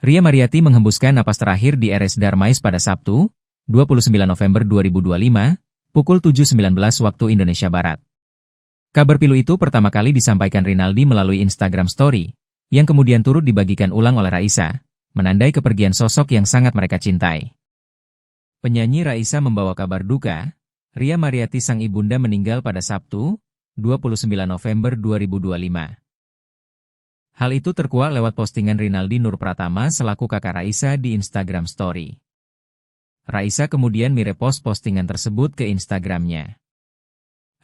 Ria Mariati menghembuskan napas terakhir di RS Darmais pada Sabtu, 29 November 2025, pukul 7.19 waktu Indonesia Barat. Kabar pilu itu pertama kali disampaikan Rinaldi melalui Instagram Story, yang kemudian turut dibagikan ulang oleh Raisa, menandai kepergian sosok yang sangat mereka cintai. Penyanyi Raisa membawa kabar duka, Ria Mariati sang ibunda meninggal pada Sabtu, 29 November 2025. Hal itu terkuak lewat postingan Rinaldi Nur Pratama selaku kakak Raisa di Instagram Story. Raisa kemudian merepost postingan tersebut ke Instagramnya.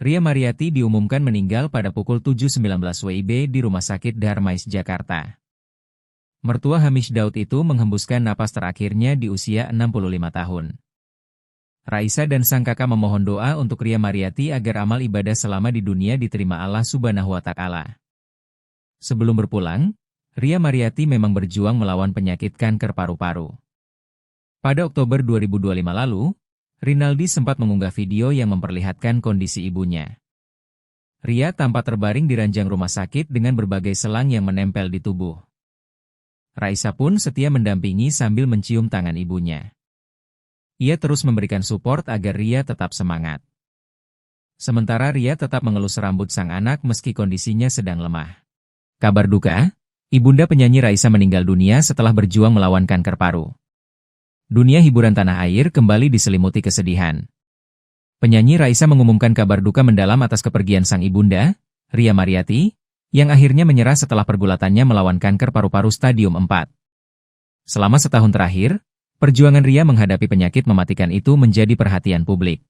Ria Mariati diumumkan meninggal pada pukul 7.19 WIB di Rumah Sakit Darmais, Jakarta. Mertua Hamish Daud itu menghembuskan napas terakhirnya di usia 65 tahun. Raisa dan sang kakak memohon doa untuk Ria Mariati agar amal ibadah selama di dunia diterima Allah Subhanahu wa Ta'ala. Sebelum berpulang, Ria Mariati memang berjuang melawan penyakit kanker paru-paru. Pada Oktober 2025 lalu, Rinaldi sempat mengunggah video yang memperlihatkan kondisi ibunya. Ria tampak terbaring di ranjang rumah sakit dengan berbagai selang yang menempel di tubuh. Raisa pun setia mendampingi sambil mencium tangan ibunya. Ia terus memberikan support agar Ria tetap semangat. Sementara Ria tetap mengelus rambut sang anak meski kondisinya sedang lemah. Kabar duka, ibunda penyanyi Raisa meninggal dunia setelah berjuang melawan kanker paru. Dunia hiburan tanah air kembali diselimuti kesedihan. Penyanyi Raisa mengumumkan kabar duka mendalam atas kepergian sang ibunda, Ria Mariati, yang akhirnya menyerah setelah pergulatannya melawan kanker paru-paru stadium 4. Selama setahun terakhir, perjuangan Ria menghadapi penyakit mematikan itu menjadi perhatian publik.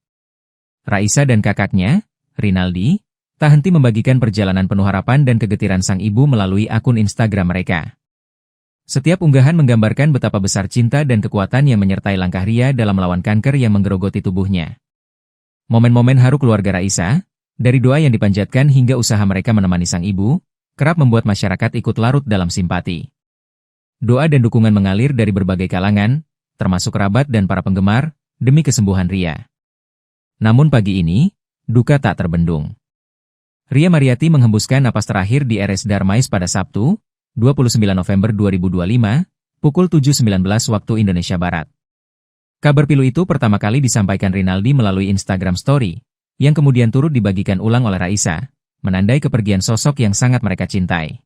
Raisa dan kakaknya, Rinaldi, tak henti membagikan perjalanan penuh harapan dan kegetiran sang ibu melalui akun Instagram mereka. Setiap unggahan menggambarkan betapa besar cinta dan kekuatan yang menyertai langkah Ria dalam melawan kanker yang menggerogoti tubuhnya. Momen-momen haru keluarga Raisa, dari doa yang dipanjatkan hingga usaha mereka menemani sang ibu, kerap membuat masyarakat ikut larut dalam simpati. Doa dan dukungan mengalir dari berbagai kalangan, termasuk kerabat dan para penggemar, demi kesembuhan Ria. Namun pagi ini, duka tak terbendung. Ria Mariati menghembuskan napas terakhir di RS Darmais pada Sabtu, 29 November 2025, pukul 7.19 waktu Indonesia Barat. Kabar pilu itu pertama kali disampaikan Rinaldi melalui Instagram Story, yang kemudian turut dibagikan ulang oleh Raisa, menandai kepergian sosok yang sangat mereka cintai.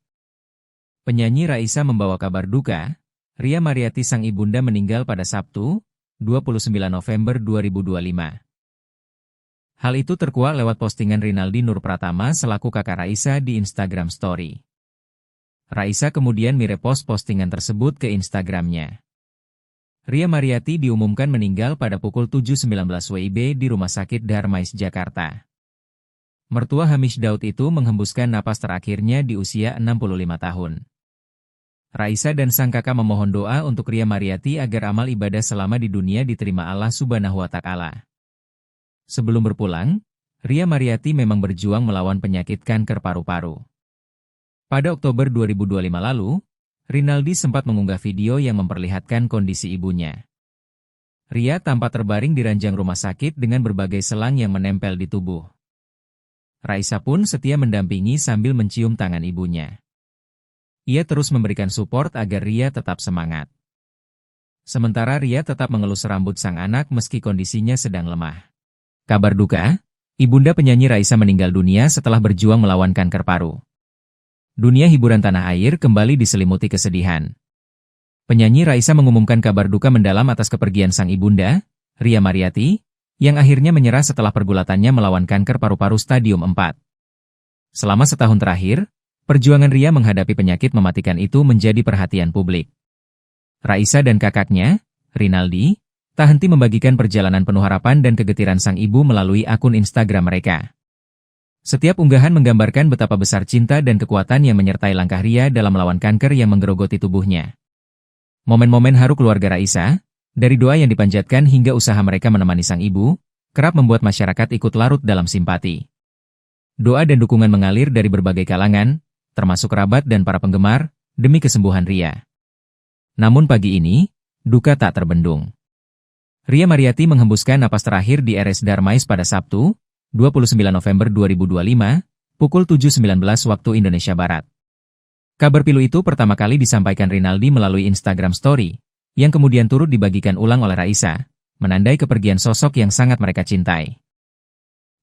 Penyanyi Raisa membawa kabar duka, Ria Mariati sang ibunda meninggal pada Sabtu, 29 November 2025. Hal itu terkuak lewat postingan Rinaldi Nur Pratama selaku kakak Raisa di Instagram Story. Raisa kemudian merepost postingan tersebut ke Instagramnya. Ria Mariati diumumkan meninggal pada pukul 7.19 WIB di Rumah Sakit Darmais, Jakarta. Mertua Hamish Daud itu menghembuskan napas terakhirnya di usia 65 tahun. Raisa dan sang kakak memohon doa untuk Ria Mariati agar amal ibadah selama di dunia diterima Allah Subhanahu wa Ta'ala. Sebelum berpulang, Ria Mariati memang berjuang melawan penyakit kanker paru-paru. Pada Oktober 2025 lalu, Rinaldi sempat mengunggah video yang memperlihatkan kondisi ibunya. Ria tampak terbaring di ranjang rumah sakit dengan berbagai selang yang menempel di tubuh. Raisa pun setia mendampingi sambil mencium tangan ibunya. Ia terus memberikan support agar Ria tetap semangat. Sementara Ria tetap mengelus rambut sang anak meski kondisinya sedang lemah. Kabar duka, ibunda penyanyi Raisa meninggal dunia setelah berjuang melawan kanker paru. Dunia hiburan tanah air kembali diselimuti kesedihan. Penyanyi Raisa mengumumkan kabar duka mendalam atas kepergian sang ibunda, Ria Mariati, yang akhirnya menyerah setelah pergulatannya melawan kanker paru-paru stadium 4. Selama setahun terakhir, perjuangan Ria menghadapi penyakit mematikan itu menjadi perhatian publik. Raisa dan kakaknya, Rinaldi, tak henti membagikan perjalanan penuh harapan dan kegetiran sang ibu melalui akun Instagram mereka. Setiap unggahan menggambarkan betapa besar cinta dan kekuatan yang menyertai langkah Ria dalam melawan kanker yang menggerogoti tubuhnya. Momen-momen haru keluarga Raisa, dari doa yang dipanjatkan hingga usaha mereka menemani sang ibu, kerap membuat masyarakat ikut larut dalam simpati. Doa dan dukungan mengalir dari berbagai kalangan, termasuk kerabat dan para penggemar, demi kesembuhan Ria. Namun pagi ini, duka tak terbendung. Ria Mariati menghembuskan napas terakhir di RS Darmais pada Sabtu, 29 November 2025, pukul 7.19 waktu Indonesia Barat. Kabar pilu itu pertama kali disampaikan Rinaldi melalui Instagram Story, yang kemudian turut dibagikan ulang oleh Raisa, menandai kepergian sosok yang sangat mereka cintai.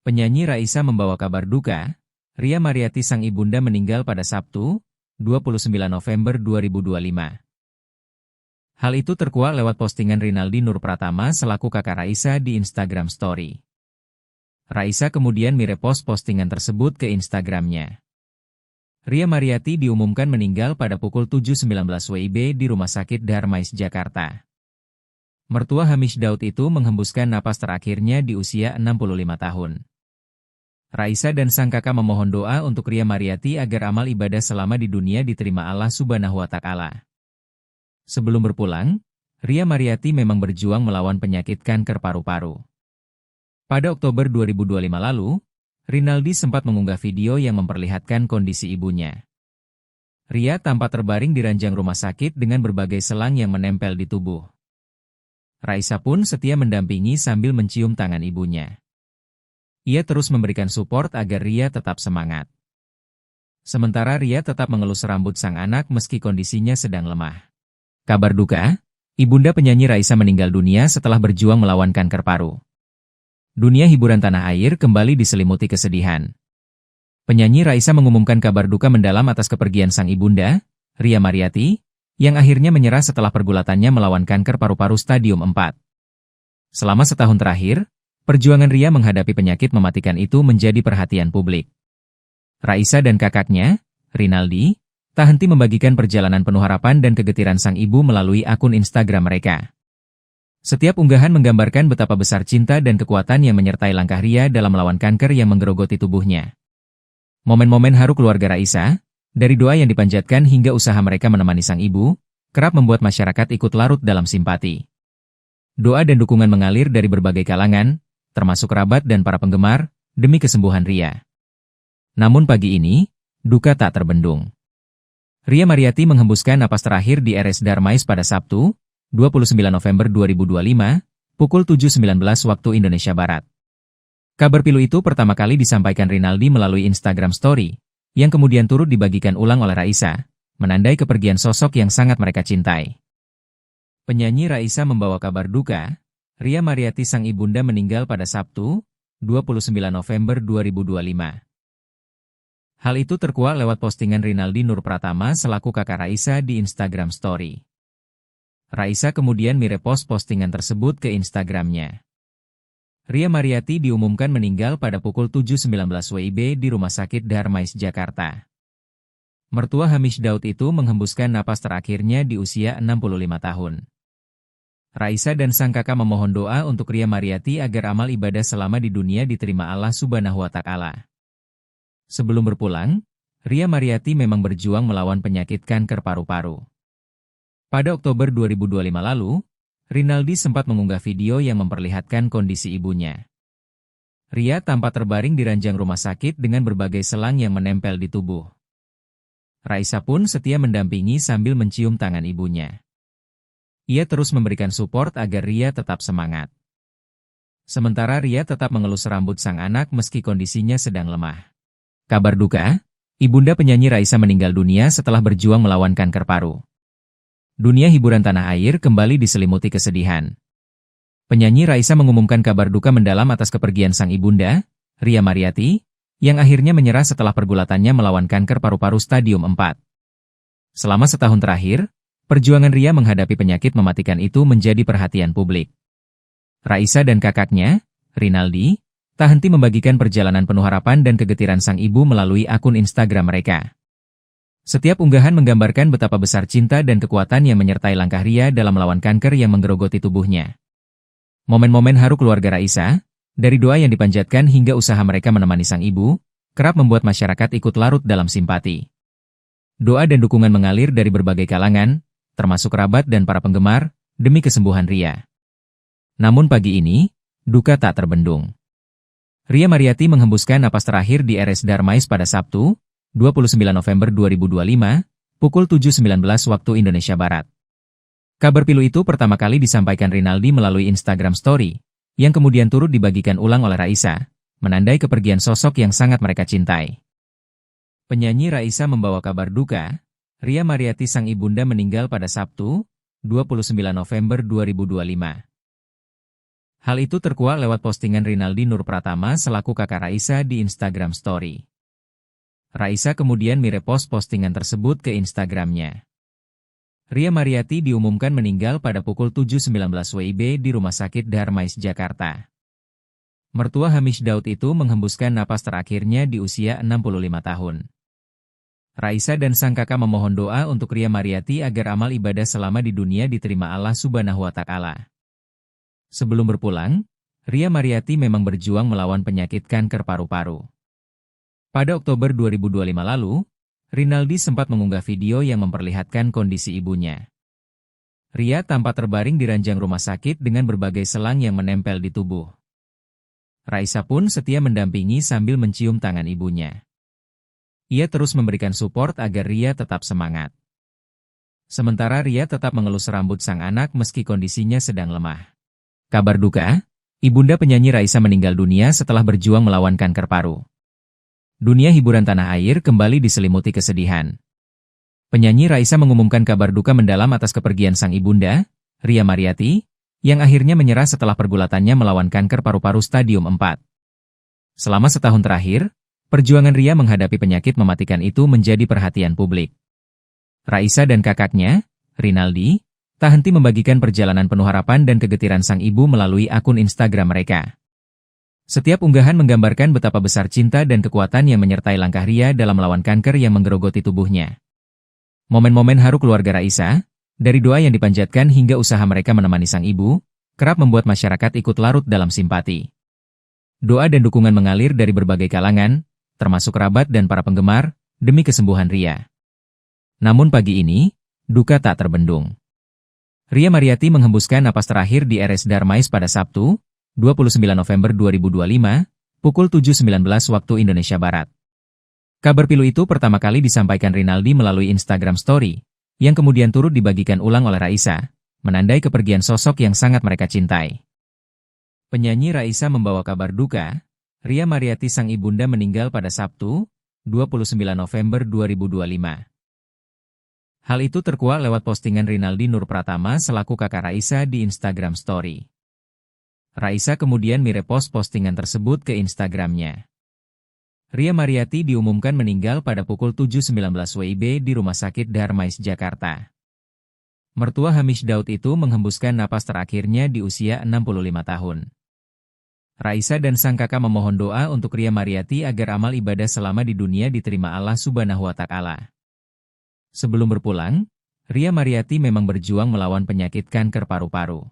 Penyanyi Raisa membawa kabar duka, Ria Mariati sang ibunda meninggal pada Sabtu, 29 November 2025. Hal itu terkuak lewat postingan Rinaldi Nur Pratama selaku kakak Raisa di Instagram Story. Raisa kemudian merepost postingan tersebut ke Instagramnya. Ria Mariati diumumkan meninggal pada pukul 7.19 WIB di Rumah Sakit Darmais, Jakarta. Mertua Hamish Daud itu menghembuskan napas terakhirnya di usia 65 tahun. Raisa dan sang kakak memohon doa untuk Ria Mariati agar amal ibadah selama di dunia diterima Allah Subhanahu wa Ta'ala. Sebelum berpulang, Ria Mariati memang berjuang melawan penyakit kanker paru-paru. Pada Oktober 2025 lalu, Rinaldi sempat mengunggah video yang memperlihatkan kondisi ibunya. Ria tampak terbaring di ranjang rumah sakit dengan berbagai selang yang menempel di tubuh. Raisa pun setia mendampingi sambil mencium tangan ibunya. Ia terus memberikan support agar Ria tetap semangat. Sementara Ria tetap mengelus rambut sang anak meski kondisinya sedang lemah. Kabar duka, ibunda penyanyi Raisa meninggal dunia setelah berjuang melawan kanker paru. Dunia hiburan tanah air kembali diselimuti kesedihan. Penyanyi Raisa mengumumkan kabar duka mendalam atas kepergian sang ibunda, Ria Mariati, yang akhirnya menyerah setelah pergulatannya melawan kanker paru-paru stadium 4. Selama setahun terakhir, perjuangan Ria menghadapi penyakit mematikan itu menjadi perhatian publik. Raisa dan kakaknya, Rinaldi, tak henti membagikan perjalanan penuh harapan dan kegetiran sang ibu melalui akun Instagram mereka. Setiap unggahan menggambarkan betapa besar cinta dan kekuatan yang menyertai langkah Ria dalam melawan kanker yang menggerogoti tubuhnya. Momen-momen haru keluarga Raisa, dari doa yang dipanjatkan hingga usaha mereka menemani sang ibu, kerap membuat masyarakat ikut larut dalam simpati. Doa dan dukungan mengalir dari berbagai kalangan, termasuk kerabat dan para penggemar, demi kesembuhan Ria. Namun pagi ini, duka tak terbendung. Ria Mariati menghembuskan napas terakhir di RS Darmais pada Sabtu, 29 November 2025, pukul 7.19 waktu Indonesia Barat. Kabar pilu itu pertama kali disampaikan Rinaldi melalui Instagram Story, yang kemudian turut dibagikan ulang oleh Raisa, menandai kepergian sosok yang sangat mereka cintai. Penyanyi Raisa membawa kabar duka, Ria Mariati sang ibunda meninggal pada Sabtu, 29 November 2025. Hal itu terkuak lewat postingan Rinaldi Nur Pratama selaku kakak Raisa di Instagram Story. Raisa kemudian merepost postingan tersebut ke Instagramnya. Ria Mariati diumumkan meninggal pada pukul 7.19 WIB di Rumah Sakit Darmais, Jakarta. Mertua Hamish Daud itu menghembuskan napas terakhirnya di usia 65 tahun. Raisa dan sang kakak memohon doa untuk Ria Mariati agar amal ibadah selama di dunia diterima Allah Subhanahu wa Ta'ala. Sebelum berpulang, Ria Mariati memang berjuang melawan penyakit kanker paru-paru. Pada Oktober 2025 lalu, Rinaldi sempat mengunggah video yang memperlihatkan kondisi ibunya. Ria tampak terbaring di ranjang rumah sakit dengan berbagai selang yang menempel di tubuh. Raisa pun setia mendampingi sambil mencium tangan ibunya. Ia terus memberikan support agar Ria tetap semangat. Sementara Ria tetap mengelus rambut sang anak meski kondisinya sedang lemah. Kabar duka, ibunda penyanyi Raisa meninggal dunia setelah berjuang melawan kanker paru. Dunia hiburan tanah air kembali diselimuti kesedihan. Penyanyi Raisa mengumumkan kabar duka mendalam atas kepergian sang ibunda, Ria Mariati, yang akhirnya menyerah setelah pergulatannya melawan kanker paru-paru stadium 4. Selama setahun terakhir, perjuangan Ria menghadapi penyakit mematikan itu menjadi perhatian publik. Raisa dan kakaknya, Rinaldi, tak henti membagikan perjalanan penuh harapan dan kegetiran sang ibu melalui akun Instagram mereka. Setiap unggahan menggambarkan betapa besar cinta dan kekuatan yang menyertai langkah Ria dalam melawan kanker yang menggerogoti tubuhnya. Momen-momen haru keluarga Raisa, dari doa yang dipanjatkan hingga usaha mereka menemani sang ibu, kerap membuat masyarakat ikut larut dalam simpati. Doa dan dukungan mengalir dari berbagai kalangan, termasuk kerabat dan para penggemar, demi kesembuhan Ria. Namun pagi ini, duka tak terbendung. Ria Mariati menghembuskan napas terakhir di RS Darmais pada Sabtu, 29 November 2025, pukul 7.19 waktu Indonesia Barat. Kabar pilu itu pertama kali disampaikan Rinaldi melalui Instagram Story, yang kemudian turut dibagikan ulang oleh Raisa, menandai kepergian sosok yang sangat mereka cintai. Penyanyi Raisa membawa kabar duka, Ria Mariati sang ibunda meninggal pada Sabtu, 29 November 2025. Hal itu terkuak lewat postingan Rinaldi Nur Pratama selaku kakak Raisa di Instagram Story. Raisa kemudian merepost postingan tersebut ke Instagramnya. Ria Mariati diumumkan meninggal pada pukul 7.19 WIB di Rumah Sakit Darmais, Jakarta. Mertua Hamish Daud itu menghembuskan napas terakhirnya di usia 65 tahun. Raisa dan sang kakak memohon doa untuk Ria Mariati agar amal ibadah selama di dunia diterima Allah Subhanahu wa Ta'ala. Sebelum berpulang, Ria Mariati memang berjuang melawan penyakit kanker paru-paru. Pada Oktober 2025 lalu, Rinaldi sempat mengunggah video yang memperlihatkan kondisi ibunya. Ria tampak terbaring di ranjang rumah sakit dengan berbagai selang yang menempel di tubuh. Raisa pun setia mendampingi sambil mencium tangan ibunya. Ia terus memberikan support agar Ria tetap semangat. Sementara Ria tetap mengelus rambut sang anak meski kondisinya sedang lemah. Kabar duka, ibunda penyanyi Raisa meninggal dunia setelah berjuang melawan kanker paru. Dunia hiburan tanah air kembali diselimuti kesedihan. Penyanyi Raisa mengumumkan kabar duka mendalam atas kepergian sang ibunda, Ria Mariati, yang akhirnya menyerah setelah pergulatannya melawan kanker paru-paru stadium 4. Selama setahun terakhir, perjuangan Ria menghadapi penyakit mematikan itu menjadi perhatian publik. Raisa dan kakaknya, Rinaldi, tak henti membagikan perjalanan penuh harapan dan kegetiran sang ibu melalui akun Instagram mereka. Setiap unggahan menggambarkan betapa besar cinta dan kekuatan yang menyertai langkah Ria dalam melawan kanker yang menggerogoti tubuhnya. Momen-momen haru keluarga Raisa, dari doa yang dipanjatkan hingga usaha mereka menemani sang ibu, kerap membuat masyarakat ikut larut dalam simpati. Doa dan dukungan mengalir dari berbagai kalangan, termasuk kerabat dan para penggemar, demi kesembuhan Ria. Namun pagi ini, duka tak terbendung. Ria Mariati menghembuskan napas terakhir di RS Darmais pada Sabtu, 29 November 2025, pukul 7.19 waktu Indonesia Barat. Kabar pilu itu pertama kali disampaikan Rinaldi melalui Instagram Story, yang kemudian turut dibagikan ulang oleh Raisa, menandai kepergian sosok yang sangat mereka cintai. Penyanyi Raisa membawa kabar duka, Ria Mariati sang ibunda meninggal pada Sabtu, 29 November 2025. Hal itu terkuak lewat postingan Rinaldi Nur Pratama selaku kakak Raisa di Instagram Story. Raisa kemudian merepost postingan tersebut ke Instagramnya. Ria Mariati diumumkan meninggal pada pukul 7.19 WIB di Rumah Sakit Darmais, Jakarta. Mertua Hamish Daud itu menghembuskan napas terakhirnya di usia 65 tahun. Raisa dan sang kakak memohon doa untuk Ria Mariati agar amal ibadah selama di dunia diterima Allah Subhanahu wa Ta'ala. Sebelum berpulang, Ria Mariati memang berjuang melawan penyakit kanker paru-paru.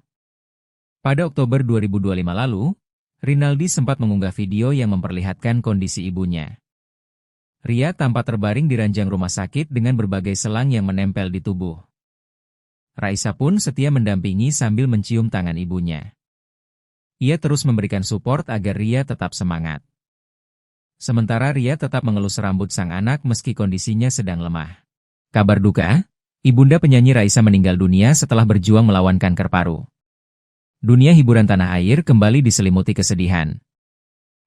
Pada Oktober 2025 lalu, Rinaldi sempat mengunggah video yang memperlihatkan kondisi ibunya. Ria tampak terbaring di ranjang rumah sakit dengan berbagai selang yang menempel di tubuh. Raisa pun setia mendampingi sambil mencium tangan ibunya. Ia terus memberikan support agar Ria tetap semangat. Sementara Ria tetap mengelus rambut sang anak meski kondisinya sedang lemah. Kabar duka, ibunda penyanyi Raisa meninggal dunia setelah berjuang melawan kanker paru. Dunia hiburan tanah air kembali diselimuti kesedihan.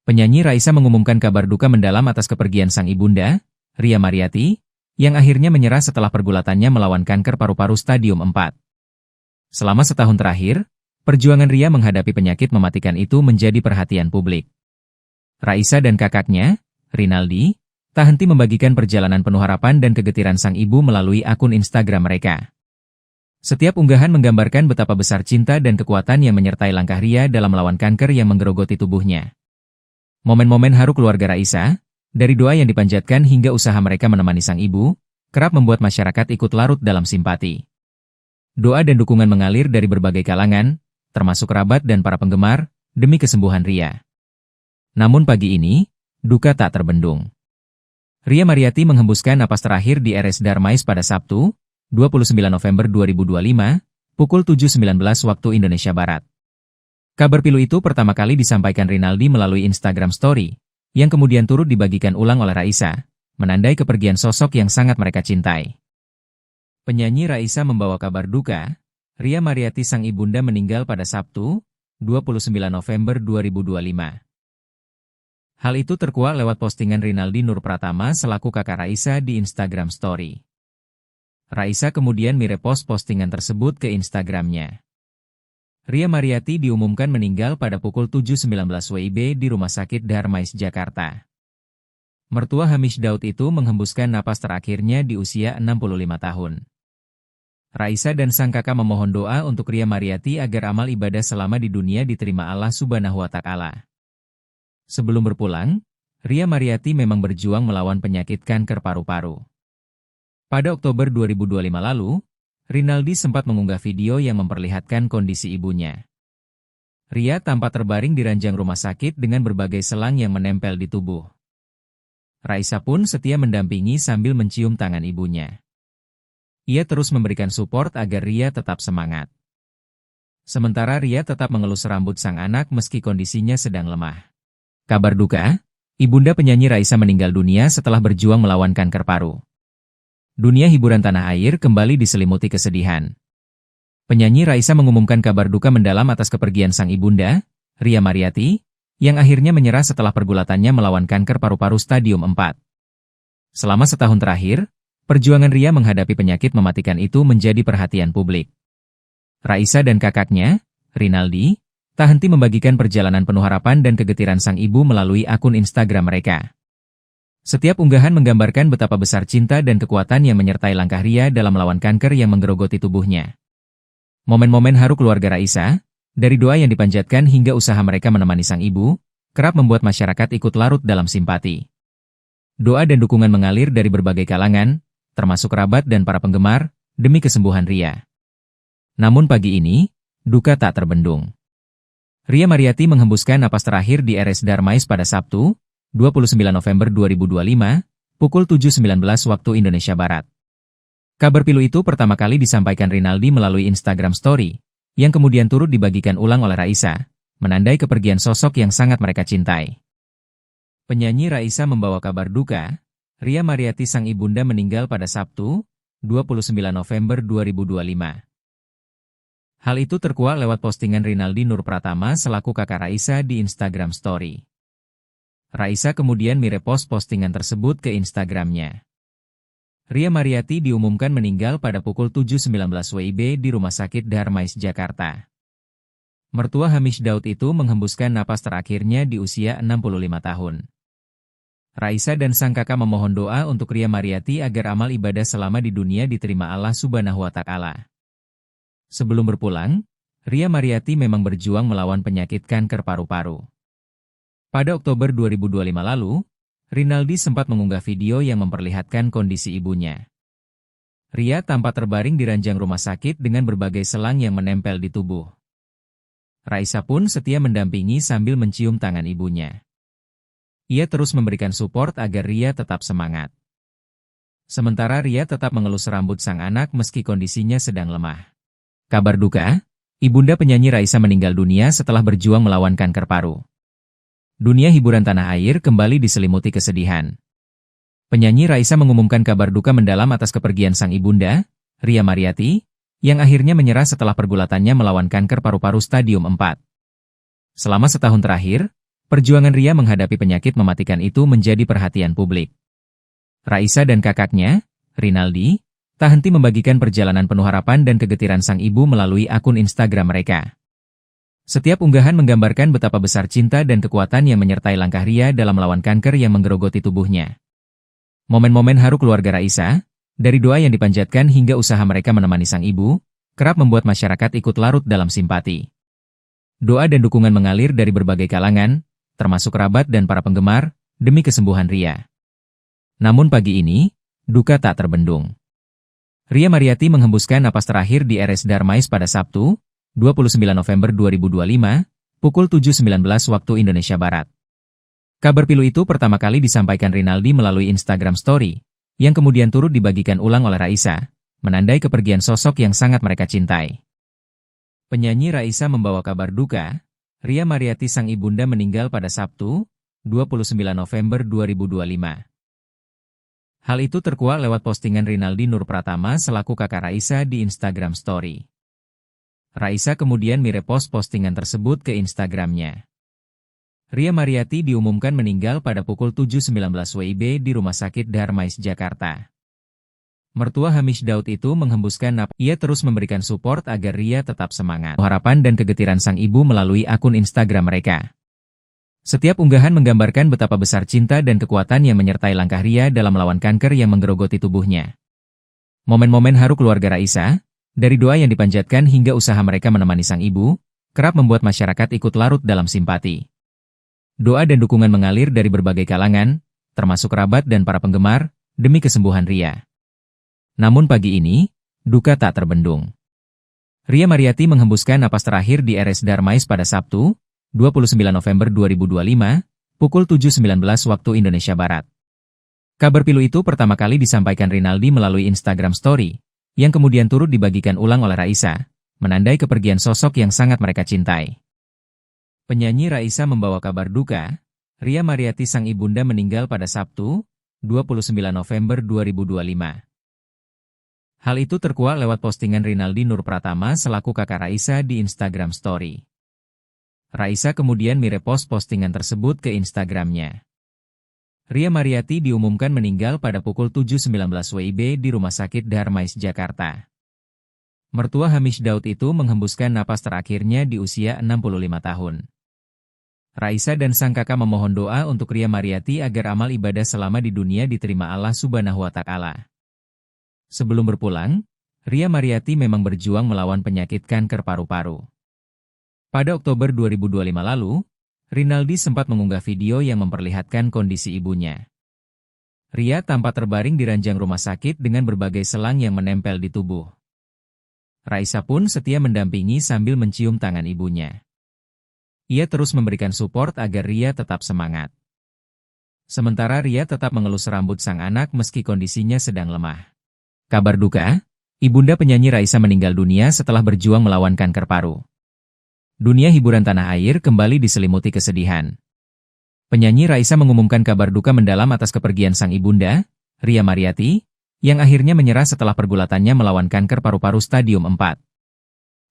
Penyanyi Raisa mengumumkan kabar duka mendalam atas kepergian sang ibunda, Ria Mariati, yang akhirnya menyerah setelah pergulatannya melawan kanker paru-paru stadium 4. Selama setahun terakhir, perjuangan Ria menghadapi penyakit mematikan itu menjadi perhatian publik. Raisa dan kakaknya, Rinaldi, tak henti membagikan perjalanan penuh harapan dan kegetiran sang ibu melalui akun Instagram mereka. Setiap unggahan menggambarkan betapa besar cinta dan kekuatan yang menyertai langkah Ria dalam melawan kanker yang menggerogoti tubuhnya. Momen-momen haru keluarga Raisa, dari doa yang dipanjatkan hingga usaha mereka menemani sang ibu, kerap membuat masyarakat ikut larut dalam simpati. Doa dan dukungan mengalir dari berbagai kalangan, termasuk kerabat dan para penggemar, demi kesembuhan Ria. Namun pagi ini, duka tak terbendung. Ria Mariati menghembuskan napas terakhir di RS Darmais pada Sabtu, 29 November 2025, pukul 7.19 waktu Indonesia Barat. Kabar pilu itu pertama kali disampaikan Rinaldi melalui Instagram Story, yang kemudian turut dibagikan ulang oleh Raisa, menandai kepergian sosok yang sangat mereka cintai. Penyanyi Raisa membawa kabar duka, Ria Mariati sang ibunda meninggal pada Sabtu, 29 November 2025. Hal itu terkuak lewat postingan Rinaldi Nur Pratama selaku kakak Raisa di Instagram Story. Raisa kemudian merepost postingan tersebut ke Instagramnya. Ria Mariati diumumkan meninggal pada pukul 7.19 WIB di Rumah Sakit Darmais, Jakarta. Mertua Hamish Daud itu menghembuskan napas terakhirnya di usia 65 tahun. Raisa dan sang kakak memohon doa untuk Ria Mariati agar amal ibadah selama di dunia diterima Allah Subhanahu wa Ta'ala. Sebelum berpulang, Ria Mariati memang berjuang melawan penyakit kanker paru-paru. Pada Oktober 2025 lalu, Rinaldi sempat mengunggah video yang memperlihatkan kondisi ibunya. Ria tampak terbaring di ranjang rumah sakit dengan berbagai selang yang menempel di tubuh. Raisa pun setia mendampingi sambil mencium tangan ibunya. Ia terus memberikan support agar Ria tetap semangat. Sementara Ria tetap mengelus rambut sang anak meski kondisinya sedang lemah. Kabar duka, ibunda penyanyi Raisa meninggal dunia setelah berjuang melawan kanker paru. Dunia hiburan tanah air kembali diselimuti kesedihan. Penyanyi Raisa mengumumkan kabar duka mendalam atas kepergian sang ibunda, Ria Mariati, yang akhirnya menyerah setelah pergulatannya melawan kanker paru-paru stadium 4. Selama setahun terakhir, perjuangan Ria menghadapi penyakit mematikan itu menjadi perhatian publik. Raisa dan kakaknya, Rinaldi, tak henti membagikan perjalanan penuh harapan dan kegetiran sang ibu melalui akun Instagram mereka. Setiap unggahan menggambarkan betapa besar cinta dan kekuatan yang menyertai langkah Ria dalam melawan kanker yang menggerogoti tubuhnya. Momen-momen haru keluarga Raisa, dari doa yang dipanjatkan hingga usaha mereka menemani sang ibu, kerap membuat masyarakat ikut larut dalam simpati. Doa dan dukungan mengalir dari berbagai kalangan, termasuk kerabat dan para penggemar, demi kesembuhan Ria. Namun pagi ini, duka tak terbendung. Ria Mariati menghembuskan napas terakhir di RS Darmais pada Sabtu, 29 November 2025, pukul 7.19 waktu Indonesia Barat. Kabar pilu itu pertama kali disampaikan Rinaldi melalui Instagram Story, yang kemudian turut dibagikan ulang oleh Raisa, menandai kepergian sosok yang sangat mereka cintai. Penyanyi Raisa membawa kabar duka, Ria Mariati sang ibunda meninggal pada Sabtu, 29 November 2025. Hal itu terkuak lewat postingan Rinaldi Nur Pratama selaku kakak Raisa di Instagram Story. Raisa kemudian merepost postingan tersebut ke Instagramnya. Ria Mariati diumumkan meninggal pada pukul 7.19 WIB di Rumah Sakit Darmais, Jakarta. Mertua Hamish Daud itu menghembuskan napas terakhirnya di usia 65 tahun. Raisa dan sang kakak memohon doa untuk Ria Mariati agar amal ibadah selama di dunia diterima Allah Subhanahu wa Ta'ala. Sebelum berpulang, Ria Mariati memang berjuang melawan penyakit kanker paru-paru. Pada Oktober 2025 lalu, Rinaldi sempat mengunggah video yang memperlihatkan kondisi ibunya. Ria tampak terbaring di ranjang rumah sakit dengan berbagai selang yang menempel di tubuh. Raisa pun setia mendampingi sambil mencium tangan ibunya. Ia terus memberikan support agar Ria tetap semangat. Sementara Ria tetap mengelus rambut sang anak meski kondisinya sedang lemah. Kabar duka, ibunda penyanyi Raisa meninggal dunia setelah berjuang melawan kanker paru. Dunia hiburan tanah air kembali diselimuti kesedihan. Penyanyi Raisa mengumumkan kabar duka mendalam atas kepergian sang ibunda, Ria Mariati, yang akhirnya menyerah setelah pergulatannya melawan kanker paru-paru stadium 4. Selama setahun terakhir, perjuangan Ria menghadapi penyakit mematikan itu menjadi perhatian publik. Raisa dan kakaknya, Rinaldi, tak henti membagikan perjalanan penuh harapan dan kegetiran sang ibu melalui akun Instagram mereka. Setiap unggahan menggambarkan betapa besar cinta dan kekuatan yang menyertai langkah Ria dalam melawan kanker yang menggerogoti tubuhnya. Momen-momen haru keluarga Raisa, dari doa yang dipanjatkan hingga usaha mereka menemani sang ibu, kerap membuat masyarakat ikut larut dalam simpati. Doa dan dukungan mengalir dari berbagai kalangan, termasuk kerabat dan para penggemar, demi kesembuhan Ria. Namun pagi ini, duka tak terbendung. Ria Mariati menghembuskan napas terakhir di RS Darmais pada Sabtu, 29 November 2025, pukul 7.19 waktu Indonesia Barat. Kabar pilu itu pertama kali disampaikan Rinaldi melalui Instagram Story, yang kemudian turut dibagikan ulang oleh Raisa, menandai kepergian sosok yang sangat mereka cintai. Penyanyi Raisa membawa kabar duka, Ria Mariati sang ibunda meninggal pada Sabtu, 29 November 2025. Hal itu terkuak lewat postingan Rinaldi Nur Pratama selaku kakak Raisa di Instagram Story. Raisa kemudian merepost postingan tersebut ke Instagramnya. Ria Mariati diumumkan meninggal pada pukul 7.19 WIB di Rumah Sakit Darmais, Jakarta. Mertua Hamish Daud itu menghembuskan napas. Ia terus memberikan support agar Ria tetap semangat. Harapan dan kegetiran sang ibu melalui akun Instagram mereka. Setiap unggahan menggambarkan betapa besar cinta dan kekuatan yang menyertai langkah Ria dalam melawan kanker yang menggerogoti tubuhnya. Momen-momen haru keluarga Raisa, dari doa yang dipanjatkan hingga usaha mereka menemani sang ibu, kerap membuat masyarakat ikut larut dalam simpati. Doa dan dukungan mengalir dari berbagai kalangan, termasuk kerabat dan para penggemar, demi kesembuhan Ria. Namun pagi ini, duka tak terbendung. Ria Mariati menghembuskan napas terakhir di RS Darmais pada Sabtu, 29 November 2025, pukul 7.19 waktu Indonesia Barat. Kabar pilu itu pertama kali disampaikan Rinaldi melalui Instagram Story, yang kemudian turut dibagikan ulang oleh Raisa, menandai kepergian sosok yang sangat mereka cintai. Penyanyi Raisa membawa kabar duka, Ria Mariati sang ibunda meninggal pada Sabtu, 29 November 2025. Hal itu terkuak lewat postingan Rinaldi Nur Pratama selaku kakak Raisa di Instagram Story. Raisa kemudian merepost postingan tersebut ke Instagramnya. Ria Mariati diumumkan meninggal pada pukul 7.19 WIB di Rumah Sakit Darmais, Jakarta. Mertua Hamish Daud itu menghembuskan napas terakhirnya di usia 65 tahun. Raisa dan sang kakak memohon doa untuk Ria Mariati agar amal ibadah selama di dunia diterima Allah Subhanahu wa Ta'ala. Sebelum berpulang, Ria Mariati memang berjuang melawan penyakit kanker paru-paru. Pada Oktober 2025 lalu, Rinaldi sempat mengunggah video yang memperlihatkan kondisi ibunya. Ria tampak terbaring di ranjang rumah sakit dengan berbagai selang yang menempel di tubuh. Raisa pun setia mendampingi sambil mencium tangan ibunya. Ia terus memberikan support agar Ria tetap semangat. Sementara Ria tetap mengelus rambut sang anak meski kondisinya sedang lemah. Kabar duka, ibunda penyanyi Raisa meninggal dunia setelah berjuang melawan kanker paru. Dunia hiburan tanah air kembali diselimuti kesedihan. Penyanyi Raisa mengumumkan kabar duka mendalam atas kepergian sang ibunda, Ria Mariati, yang akhirnya menyerah setelah pergulatannya melawan kanker paru-paru stadium 4.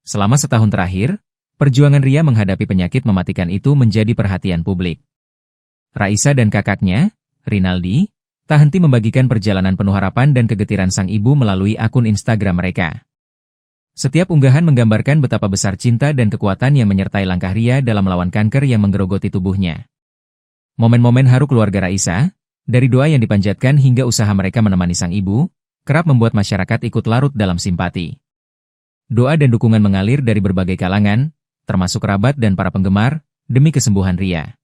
Selama setahun terakhir, perjuangan Ria menghadapi penyakit mematikan itu menjadi perhatian publik. Raisa dan kakaknya, Rinaldi, tak henti membagikan perjalanan penuh harapan dan kegetiran sang ibu melalui akun Instagram mereka. Setiap unggahan menggambarkan betapa besar cinta dan kekuatan yang menyertai langkah Ria dalam melawan kanker yang menggerogoti tubuhnya. Momen-momen haru keluarga Raisa, dari doa yang dipanjatkan hingga usaha mereka menemani sang ibu, kerap membuat masyarakat ikut larut dalam simpati. Doa dan dukungan mengalir dari berbagai kalangan, termasuk kerabat dan para penggemar, demi kesembuhan Ria.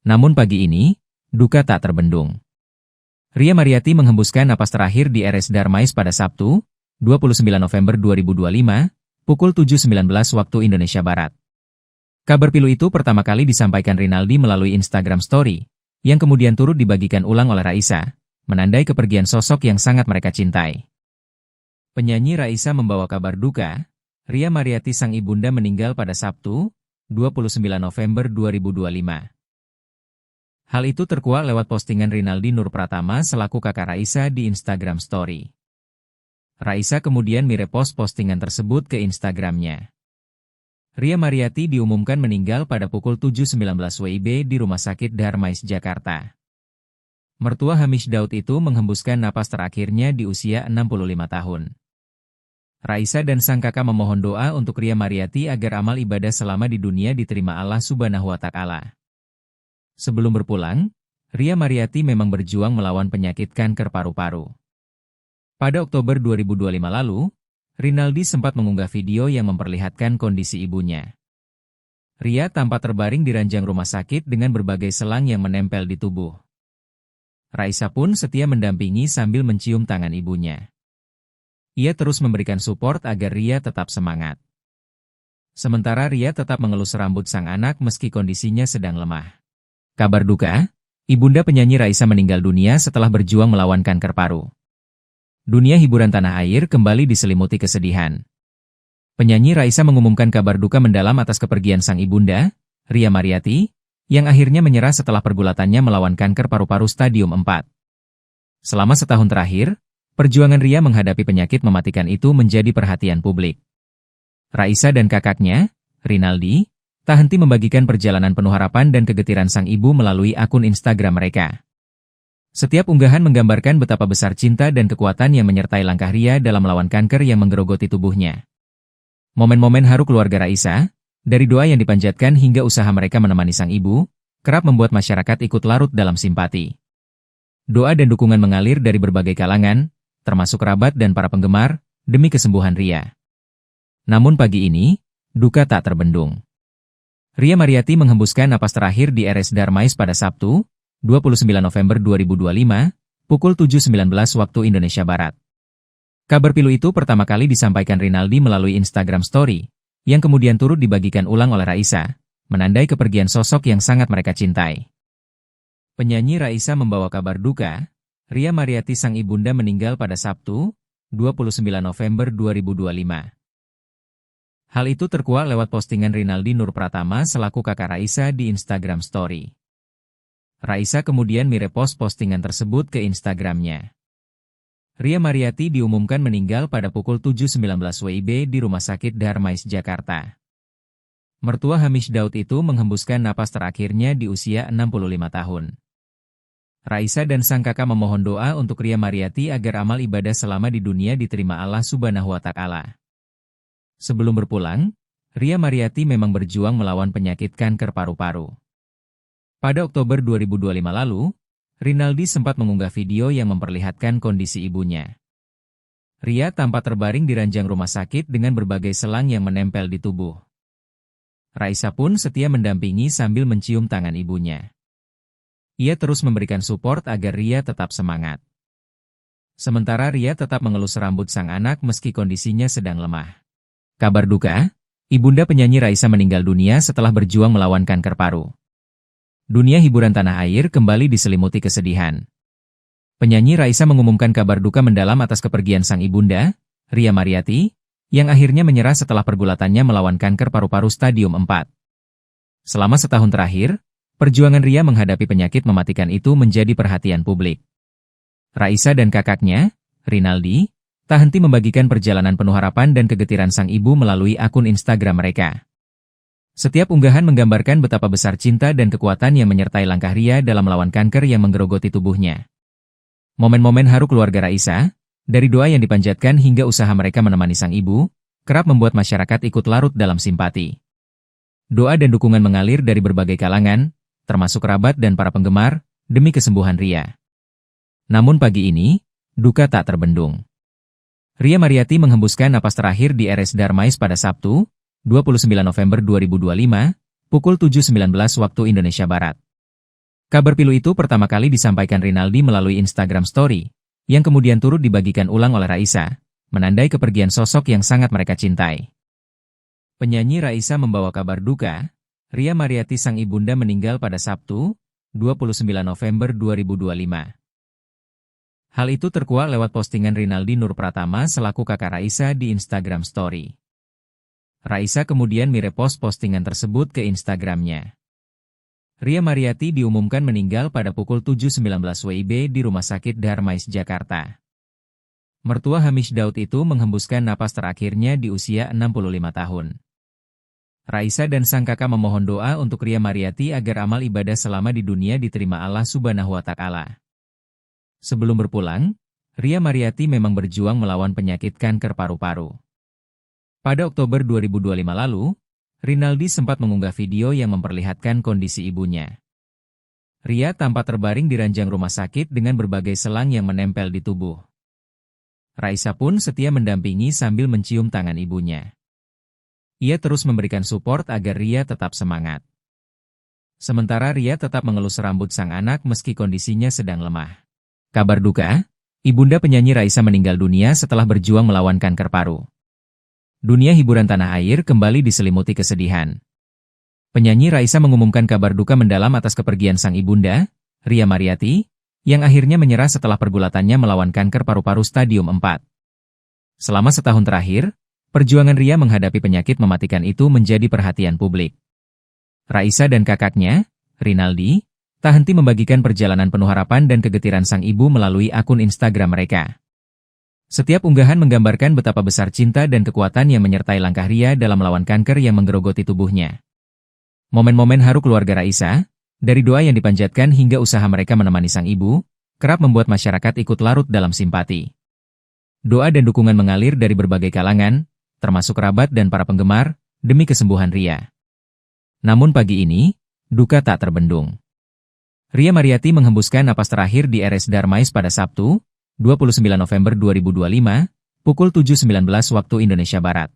Namun pagi ini, duka tak terbendung. Ria Mariati menghembuskan napas terakhir di RS Darmais pada Sabtu, 29 November 2025, pukul 7.19 waktu Indonesia Barat. Kabar pilu itu pertama kali disampaikan Rinaldi melalui Instagram Story, yang kemudian turut dibagikan ulang oleh Raisa, menandai kepergian sosok yang sangat mereka cintai. Penyanyi Raisa membawa kabar duka, Ria Mariati sang ibunda meninggal pada Sabtu, 29 November 2025. Hal itu terkuak lewat postingan Rinaldi Nur Pratama selaku kakak Raisa di Instagram Story. Raisa kemudian merepost postingan tersebut ke Instagramnya. Ria Mariati diumumkan meninggal pada pukul 7.19 WIB di Rumah Sakit Darmais, Jakarta. Mertua Hamish Daud itu menghembuskan napas terakhirnya di usia 65 tahun. Raisa dan sang kakak memohon doa untuk Ria Mariati agar amal ibadah selama di dunia diterima Allah Subhanahu wa Ta'ala. Sebelum berpulang, Ria Mariati memang berjuang melawan penyakit kanker paru-paru. Pada Oktober 2025 lalu, Rinaldi sempat mengunggah video yang memperlihatkan kondisi ibunya. Ria tampak terbaring di ranjang rumah sakit dengan berbagai selang yang menempel di tubuh. Raisa pun setia mendampingi sambil mencium tangan ibunya. Ia terus memberikan support agar Ria tetap semangat. Sementara Ria tetap mengelus rambut sang anak meski kondisinya sedang lemah. Kabar duka, ibunda penyanyi Raisa meninggal dunia setelah berjuang melawan kanker paru. Dunia hiburan tanah air kembali diselimuti kesedihan. Penyanyi Raisa mengumumkan kabar duka mendalam atas kepergian sang ibunda, Ria Mariati, yang akhirnya menyerah setelah pergulatannya melawan kanker paru-paru stadium 4. Selama setahun terakhir, perjuangan Ria menghadapi penyakit mematikan itu menjadi perhatian publik. Raisa dan kakaknya, Rinaldi, tak henti membagikan perjalanan penuh harapan dan kegetiran sang ibu melalui akun Instagram mereka. Setiap unggahan menggambarkan betapa besar cinta dan kekuatan yang menyertai langkah Ria dalam melawan kanker yang menggerogoti tubuhnya. Momen-momen haru keluarga Raisa, dari doa yang dipanjatkan hingga usaha mereka menemani sang ibu, kerap membuat masyarakat ikut larut dalam simpati. Doa dan dukungan mengalir dari berbagai kalangan, termasuk kerabat dan para penggemar, demi kesembuhan Ria. Namun pagi ini, duka tak terbendung. Ria Mariati menghembuskan napas terakhir di RS Darmais pada Sabtu, 29 November 2025, pukul 7.19 waktu Indonesia Barat. Kabar pilu itu pertama kali disampaikan Rinaldi melalui Instagram Story, yang kemudian turut dibagikan ulang oleh Raisa, menandai kepergian sosok yang sangat mereka cintai. Penyanyi Raisa membawa kabar duka, Ria Mariati sang ibunda meninggal pada Sabtu, 29 November 2025. Hal itu terkuak lewat postingan Rinaldi Nur Pratama selaku kakak Raisa di Instagram Story. Raisa kemudian merepost postingan tersebut ke Instagramnya. Ria Mariati diumumkan meninggal pada pukul 7.19 WIB di Rumah Sakit Darmais, Jakarta. Mertua Hamish Daud itu menghembuskan napas terakhirnya di usia 65 tahun. Raisa dan sang kakak memohon doa untuk Ria Mariati agar amal ibadah selama di dunia diterima Allah Subhanahu wa Ta'ala. Sebelum berpulang, Ria Mariati memang berjuang melawan penyakit kanker paru-paru. Pada Oktober 2025 lalu, Rinaldi sempat mengunggah video yang memperlihatkan kondisi ibunya. Ria tampak terbaring di ranjang rumah sakit dengan berbagai selang yang menempel di tubuh. Raisa pun setia mendampingi sambil mencium tangan ibunya. Ia terus memberikan support agar Ria tetap semangat. Sementara Ria tetap mengelus rambut sang anak meski kondisinya sedang lemah. Kabar duka, ibunda penyanyi Raisa meninggal dunia setelah berjuang melawan kanker paru. Dunia hiburan tanah air kembali diselimuti kesedihan. Penyanyi Raisa mengumumkan kabar duka mendalam atas kepergian sang ibunda, Ria Mariati, yang akhirnya menyerah setelah pergulatannya melawan kanker paru-paru stadium 4. Selama setahun terakhir, perjuangan Ria menghadapi penyakit mematikan itu menjadi perhatian publik. Raisa dan kakaknya, Rinaldi, tak henti membagikan perjalanan penuh harapan dan kegetiran sang ibu melalui akun Instagram mereka. Setiap unggahan menggambarkan betapa besar cinta dan kekuatan yang menyertai langkah Ria dalam melawan kanker yang menggerogoti tubuhnya. Momen-momen haru keluarga Raisa, dari doa yang dipanjatkan hingga usaha mereka menemani sang ibu, kerap membuat masyarakat ikut larut dalam simpati. Doa dan dukungan mengalir dari berbagai kalangan, termasuk kerabat dan para penggemar, demi kesembuhan Ria. Namun pagi ini, duka tak terbendung. Ria Mariati menghembuskan napas terakhir di RS Darmais pada Sabtu, 29 November 2025, pukul 7.19 waktu Indonesia Barat. Kabar pilu itu pertama kali disampaikan Rinaldi melalui Instagram Story, yang kemudian turut dibagikan ulang oleh Raisa, menandai kepergian sosok yang sangat mereka cintai. Penyanyi Raisa membawa kabar duka, Ria Mariati sang ibunda meninggal pada Sabtu, 29 November 2025. Hal itu terkuak lewat postingan Rinaldi Nur Pratama selaku kakak Raisa di Instagram Story. Raisa kemudian merepost postingan tersebut ke Instagramnya. Ria Mariati diumumkan meninggal pada pukul 7.19 WIB di Rumah Sakit Darmais, Jakarta. Mertua Hamish Daud itu menghembuskan napas terakhirnya di usia 65 tahun. Raisa dan sang kakak memohon doa untuk Ria Mariati agar amal ibadah selama di dunia diterima Allah Subhanahu wa Ta'ala. Sebelum berpulang, Ria Mariati memang berjuang melawan penyakit kanker paru-paru. Pada Oktober 2025 lalu, Rinaldi sempat mengunggah video yang memperlihatkan kondisi ibunya. Ria tampak terbaring di ranjang rumah sakit dengan berbagai selang yang menempel di tubuh. Raisa pun setia mendampingi sambil mencium tangan ibunya. Ia terus memberikan support agar Ria tetap semangat. Sementara Ria tetap mengelus rambut sang anak meski kondisinya sedang lemah. Kabar duka, ibunda penyanyi Raisa meninggal dunia setelah berjuang melawan kanker paru. Dunia hiburan tanah air kembali diselimuti kesedihan. Penyanyi Raisa mengumumkan kabar duka mendalam atas kepergian sang ibunda, Ria Mariati, yang akhirnya menyerah setelah pergulatannya melawan kanker paru-paru stadium 4. Selama setahun terakhir, perjuangan Ria menghadapi penyakit mematikan itu menjadi perhatian publik. Raisa dan kakaknya, Rinaldi, tak henti membagikan perjalanan penuh harapan dan kegetiran sang ibu melalui akun Instagram mereka. Setiap unggahan menggambarkan betapa besar cinta dan kekuatan yang menyertai langkah Ria dalam melawan kanker yang menggerogoti tubuhnya. Momen-momen haru keluarga Raisa, dari doa yang dipanjatkan hingga usaha mereka menemani sang ibu, kerap membuat masyarakat ikut larut dalam simpati. Doa dan dukungan mengalir dari berbagai kalangan, termasuk kerabat dan para penggemar, demi kesembuhan Ria. Namun pagi ini, duka tak terbendung. Ria Mariati menghembuskan napas terakhir di RS Darmais pada Sabtu, 29 November 2025, pukul 7.19 waktu Indonesia Barat.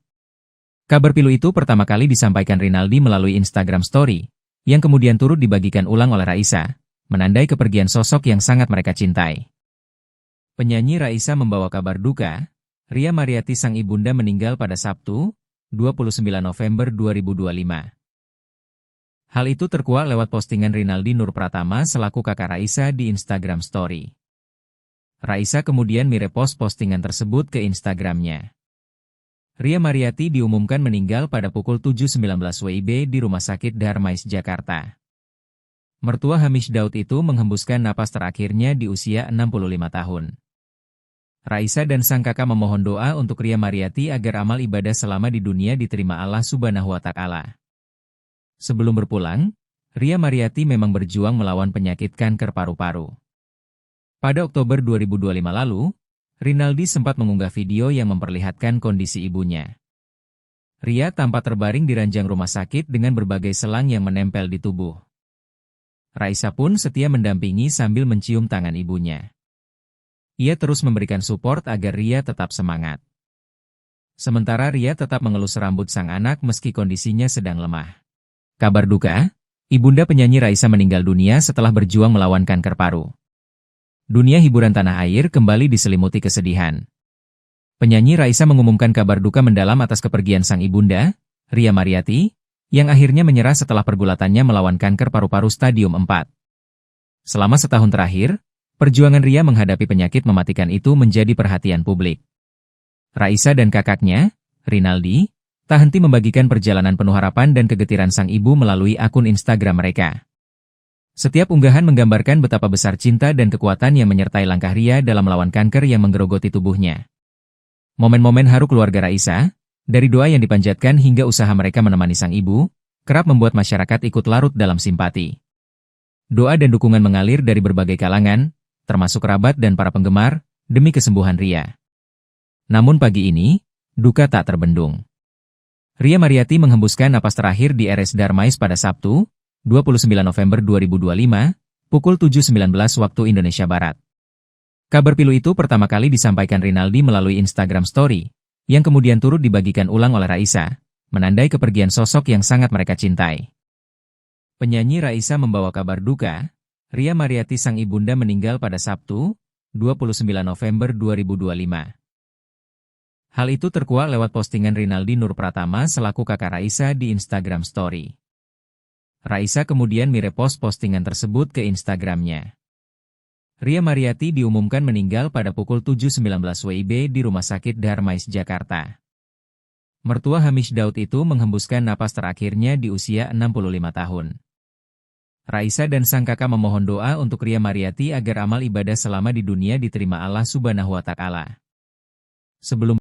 Kabar pilu itu pertama kali disampaikan Rinaldi melalui Instagram Story, yang kemudian turut dibagikan ulang oleh Raisa, menandai kepergian sosok yang sangat mereka cintai. Penyanyi Raisa membawa kabar duka, Ria Mariati sang ibunda meninggal pada Sabtu, 29 November 2025. Hal itu terkuak lewat postingan Rinaldi Nur Pratama selaku kakak Raisa di Instagram Story. Raisa kemudian merepost postingan tersebut ke Instagramnya. Ria Mariati diumumkan meninggal pada pukul 7.19 WIB di Rumah Sakit Darmais, Jakarta. Mertua Hamish Daud itu menghembuskan napas terakhirnya di usia 65 tahun. Raisa dan sang kakak memohon doa untuk Ria Mariati agar amal ibadah selama di dunia diterima Allah Subhanahu wa Ta'ala. Sebelum berpulang, Ria Mariati memang berjuang melawan penyakit kanker paru-paru. Pada Oktober 2025 lalu, Rinaldi sempat mengunggah video yang memperlihatkan kondisi ibunya. Ria tampak terbaring di ranjang rumah sakit dengan berbagai selang yang menempel di tubuh. Raisa pun setia mendampingi sambil mencium tangan ibunya. Ia terus memberikan support agar Ria tetap semangat. Sementara Ria tetap mengelus rambut sang anak meski kondisinya sedang lemah. Kabar duka, ibunda penyanyi Raisa meninggal dunia setelah berjuang melawan kanker paru. Dunia hiburan tanah air kembali diselimuti kesedihan. Penyanyi Raisa mengumumkan kabar duka mendalam atas kepergian sang ibunda, Ria Mariati, yang akhirnya menyerah setelah pergulatannya melawan kanker paru-paru stadium 4. Selama setahun terakhir, perjuangan Ria menghadapi penyakit mematikan itu menjadi perhatian publik. Raisa dan kakaknya, Rinaldi, tak henti membagikan perjalanan penuh harapan dan kegetiran sang ibu melalui akun Instagram mereka. Setiap unggahan menggambarkan betapa besar cinta dan kekuatan yang menyertai langkah Ria dalam melawan kanker yang menggerogoti tubuhnya. Momen-momen haru keluarga Raisa, dari doa yang dipanjatkan hingga usaha mereka menemani sang ibu, kerap membuat masyarakat ikut larut dalam simpati. Doa dan dukungan mengalir dari berbagai kalangan, termasuk kerabat dan para penggemar, demi kesembuhan Ria. Namun pagi ini, duka tak terbendung. Ria Mariati menghembuskan napas terakhir di RS Darmais pada Sabtu, 29 November 2025, pukul 7.19 waktu Indonesia Barat. Kabar pilu itu pertama kali disampaikan Rinaldi melalui Instagram Story, yang kemudian turut dibagikan ulang oleh Raisa, menandai kepergian sosok yang sangat mereka cintai. Penyanyi Raisa membawa kabar duka, Ria Mariati sang ibunda meninggal pada Sabtu, 29 November 2025. Hal itu terkuak lewat postingan Rinaldi Nur Pratama selaku kakak Raisa di Instagram Story. Raisa kemudian merepost postingan tersebut ke Instagramnya. Ria Mariati diumumkan meninggal pada pukul 7.19 WIB di Rumah Sakit Darmais, Jakarta. Mertua Hamish Daud itu menghembuskan napas terakhirnya di usia 65 tahun. Raisa dan sang kakak memohon doa untuk Ria Mariati agar amal ibadah selama di dunia diterima Allah Subhanahu wa Ta'ala. Sebelum